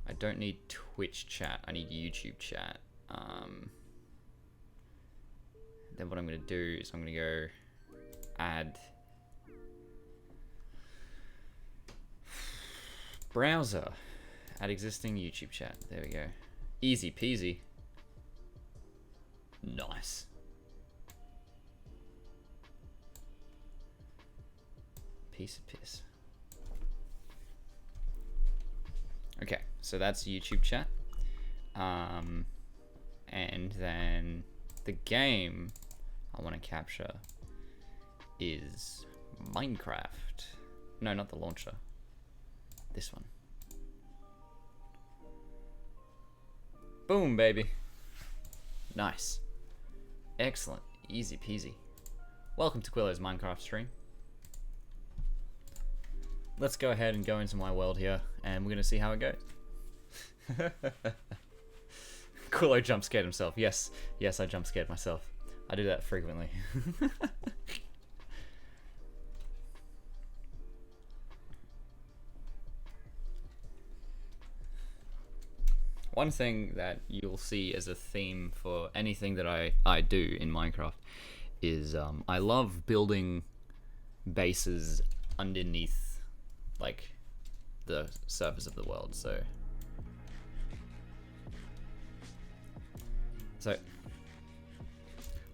I don't need Twitch chat. I need YouTube chat. Then what I'm gonna do is I'm gonna go add browser, add existing YouTube chat. There we go. Easy peasy. Nice. Piece of piss. Okay, so that's YouTube chat. And then the game I want to capture is Minecraft. No, not the launcher. This one. Boom, baby. Nice. Excellent. Easy peasy. Welcome to Quillo's Minecraft stream. Let's go ahead and go into my world here, and we're going to see how it goes. Quillo jump scared himself. Yes, yes, I jump scared myself. I do that frequently. One thing that you'll see as a theme for anything that I do in Minecraft is I love building bases underneath like the surface of the world. So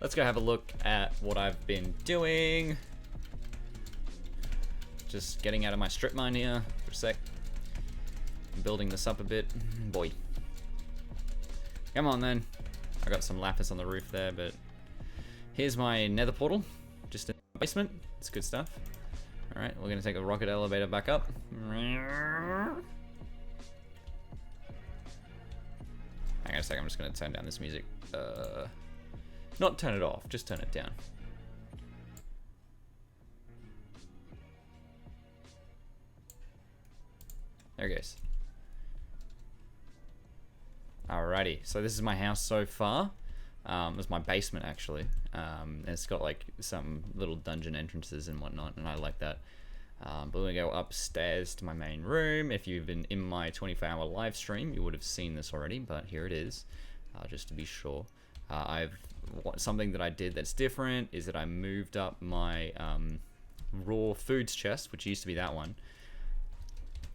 let's go have a look at what I've been doing. Just getting out of my strip mine here for a sec. I'm building this up a bit. Boy. Come on then. I got some lapis on the roof there, but here's my nether portal. Just in the basement. It's good stuff. Alright, we're gonna take a rocket elevator back up. Hang on a sec, I'm just gonna turn down this music. Not turn it off, just turn it down. There it goes. Alrighty, so this is my house so far. It's my basement actually. It's got like some little dungeon entrances and whatnot, and I like that. But we're gonna go upstairs to my main room. If you've been in my 24-hour live stream, you would have seen this already, but here it is. just to be sure. Something that I did that's different is that I moved up my raw foods chest, which used to be that one.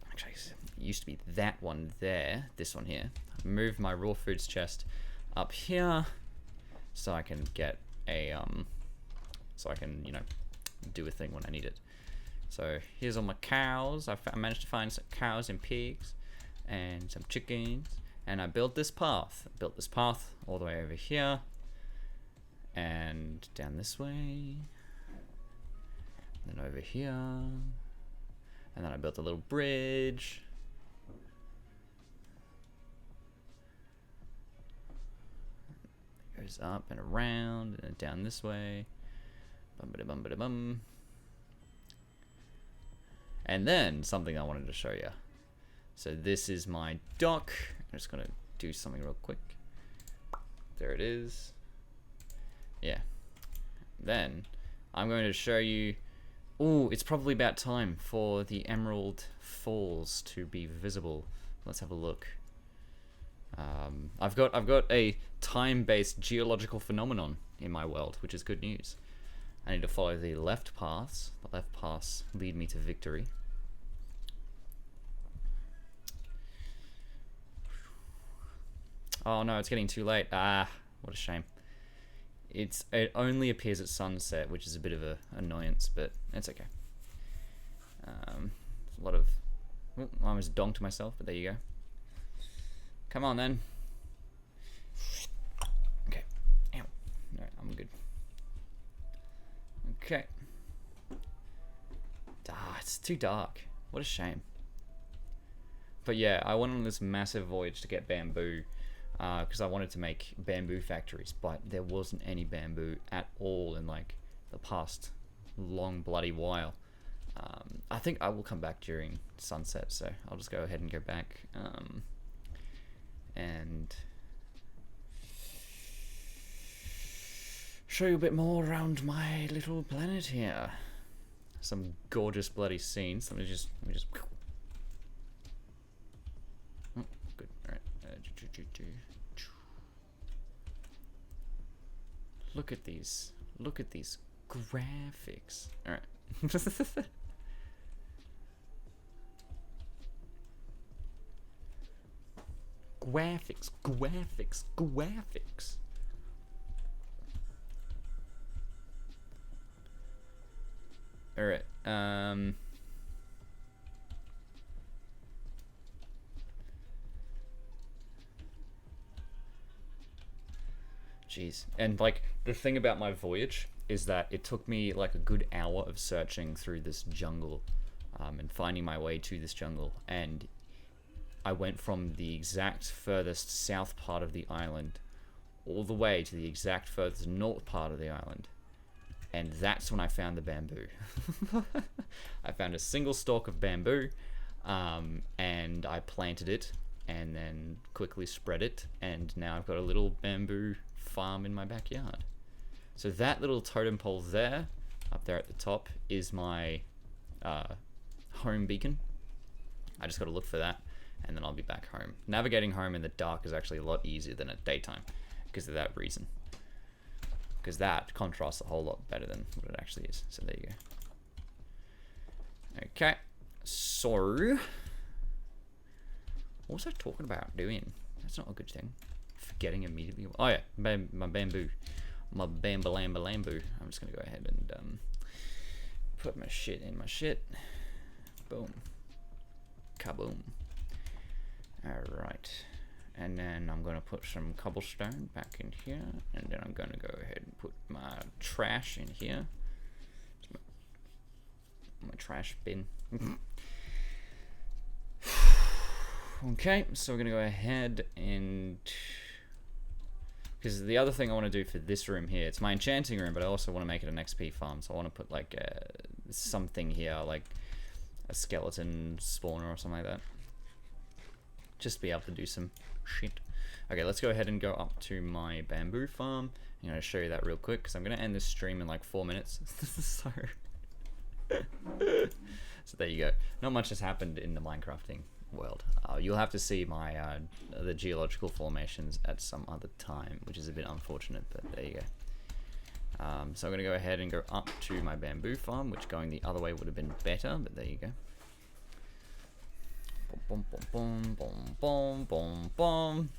Actually, it used to be that one there. This one here. I moved my raw foods chest up here, so I can get a so I can, you know, do a thing when I need it. So here's all my cows. I managed to find some cows and pigs and some chickens, and I built this path. I built this path all the way over here and down this way, and then over here, and then I built a little bridge. It goes up and around and then down this way. Bum-ba-da-bum-ba-da-bum. And then something I wanted to show you. So this is my dock. I'm just gonna do something real quick. There it is. Yeah. Then I'm going to show you. Ooh, it's probably about time for the Emerald Falls to be visible. Let's have a look. I've got a time-based geological phenomenon in my world, which is good news. I need to follow the left paths. The left paths lead me to victory. Oh no, it's getting too late. Ah, what a shame. It only appears at sunset, which is a bit of a annoyance, but it's okay. A lot of... Oh, I almost donked myself, but there you go. Come on then. Okay. Ow. No, I'm good. Okay. Ah, it's too dark. What a shame. But yeah, I went on this massive voyage to get bamboo, because I wanted to make bamboo factories, but there wasn't any bamboo at all in like the past long bloody while. I think I will come back during sunset, so I'll just go ahead and go back and show you a bit more around my little planet here. Some gorgeous bloody scenes. Let me just oh, good. All right. Look at these graphics. All right. Graphics. All right. Jeez. And like the thing about my voyage is that it took me like a good hour of searching through this jungle, and finding my way to this jungle, and I went from the exact furthest south part of the island all the way to the exact furthest north part of the island. And that's when I found the bamboo. I found a single stalk of bamboo, and I planted it and then quickly spread it, and now I've got a little bamboo farm in my backyard. So that little totem pole there, up there at the top, is my home beacon. I just got to look for that, and then I'll be back home. Navigating home in the dark is actually a lot easier than at daytime because of that reason. Because that contrasts a whole lot better than what it actually is. So there you go. Okay, so what was I talking about doing? That's not a good thing. Forgetting immediately. Oh yeah, my bamboo. My bambalambalambu. I'm just gonna go ahead and put my shit in my shit. Boom. Kaboom. Alright. And then I'm gonna put some cobblestone back in here, and then I'm gonna go ahead and put my trash in here. My trash bin. Okay, so we're gonna go ahead and, because the other thing I want to do for this room here, it's my enchanting room, but I also want to make it an XP farm, so I want to put like something here, like a skeleton spawner or something like that. Just be able to do some shit. Okay, let's go ahead and go up to my bamboo farm. I'm going to show you that real quick, because I'm going to end this stream in like 4 minutes. So there you go. Not much has happened in the Minecrafting world. You'll have to see my the geological formations at some other time, which is a bit unfortunate, but there you go. So I'm going to go ahead and go up to my bamboo farm, which going the other way would have been better, but there you go. Boom, boom, boom, boom, boom, boom, boom.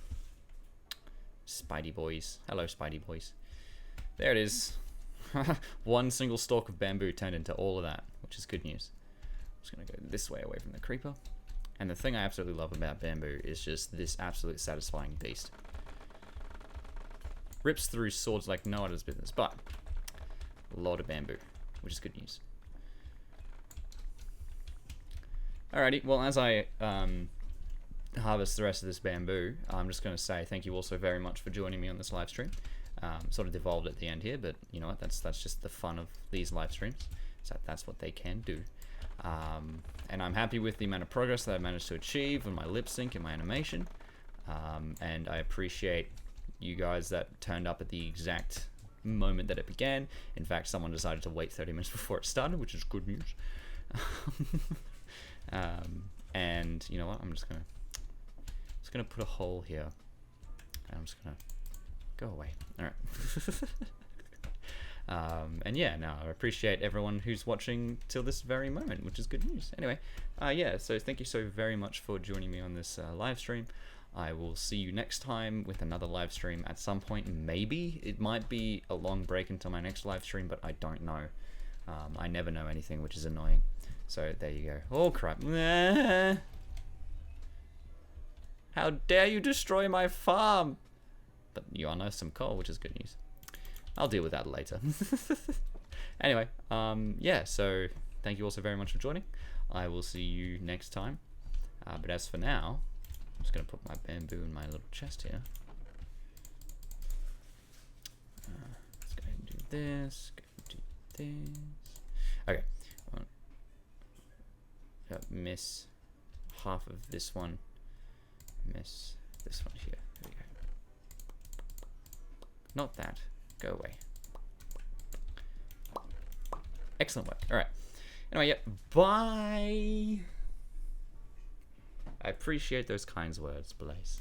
Spidey boys. Hello, Spidey boys. There it is. One single stalk of bamboo turned into all of that, which is good news. I'm just going to go this way away from the creeper. And the thing I absolutely love about bamboo is just this absolute satisfying beast. Rips through swords like no other's business, but a lot of bamboo, which is good news. Alrighty, well, as I harvest the rest of this bamboo, I'm just going to say thank you also very much for joining me on this live stream. Sort of devolved at the end here, but you know what, that's just the fun of these live streams. So that's what they can do. And I'm happy with the amount of progress that I managed to achieve with my lip sync and my animation. And I appreciate you guys that turned up at the exact moment that it began. In fact, someone decided to wait 30 minutes before it started, which is good news. And you know what? I'm just gonna put a hole here. And I'm just gonna go away. All right. And yeah, no, I appreciate everyone who's watching till this very moment, which is good news. Anyway, yeah, so thank you so very much for joining me on this live stream. I will see you next time with another live stream at some point. Maybe it might be a long break until my next live stream, but I don't know. I never know anything, which is annoying. So there you go. Oh crap. How dare you destroy my farm? But you unearthed some coal, which is good news. I'll deal with that later. Anyway, yeah, so thank you also very much for joining. I will see you next time. But as for now, I'm just going to put my bamboo in my little chest here. Let's go ahead and do this. Go ahead and do this. Okay. Miss half of this one. Miss this one here. There we go. Not that. Go away. Excellent work. Alright. Anyway, yeah. Bye. I appreciate those kinds words, Blaze.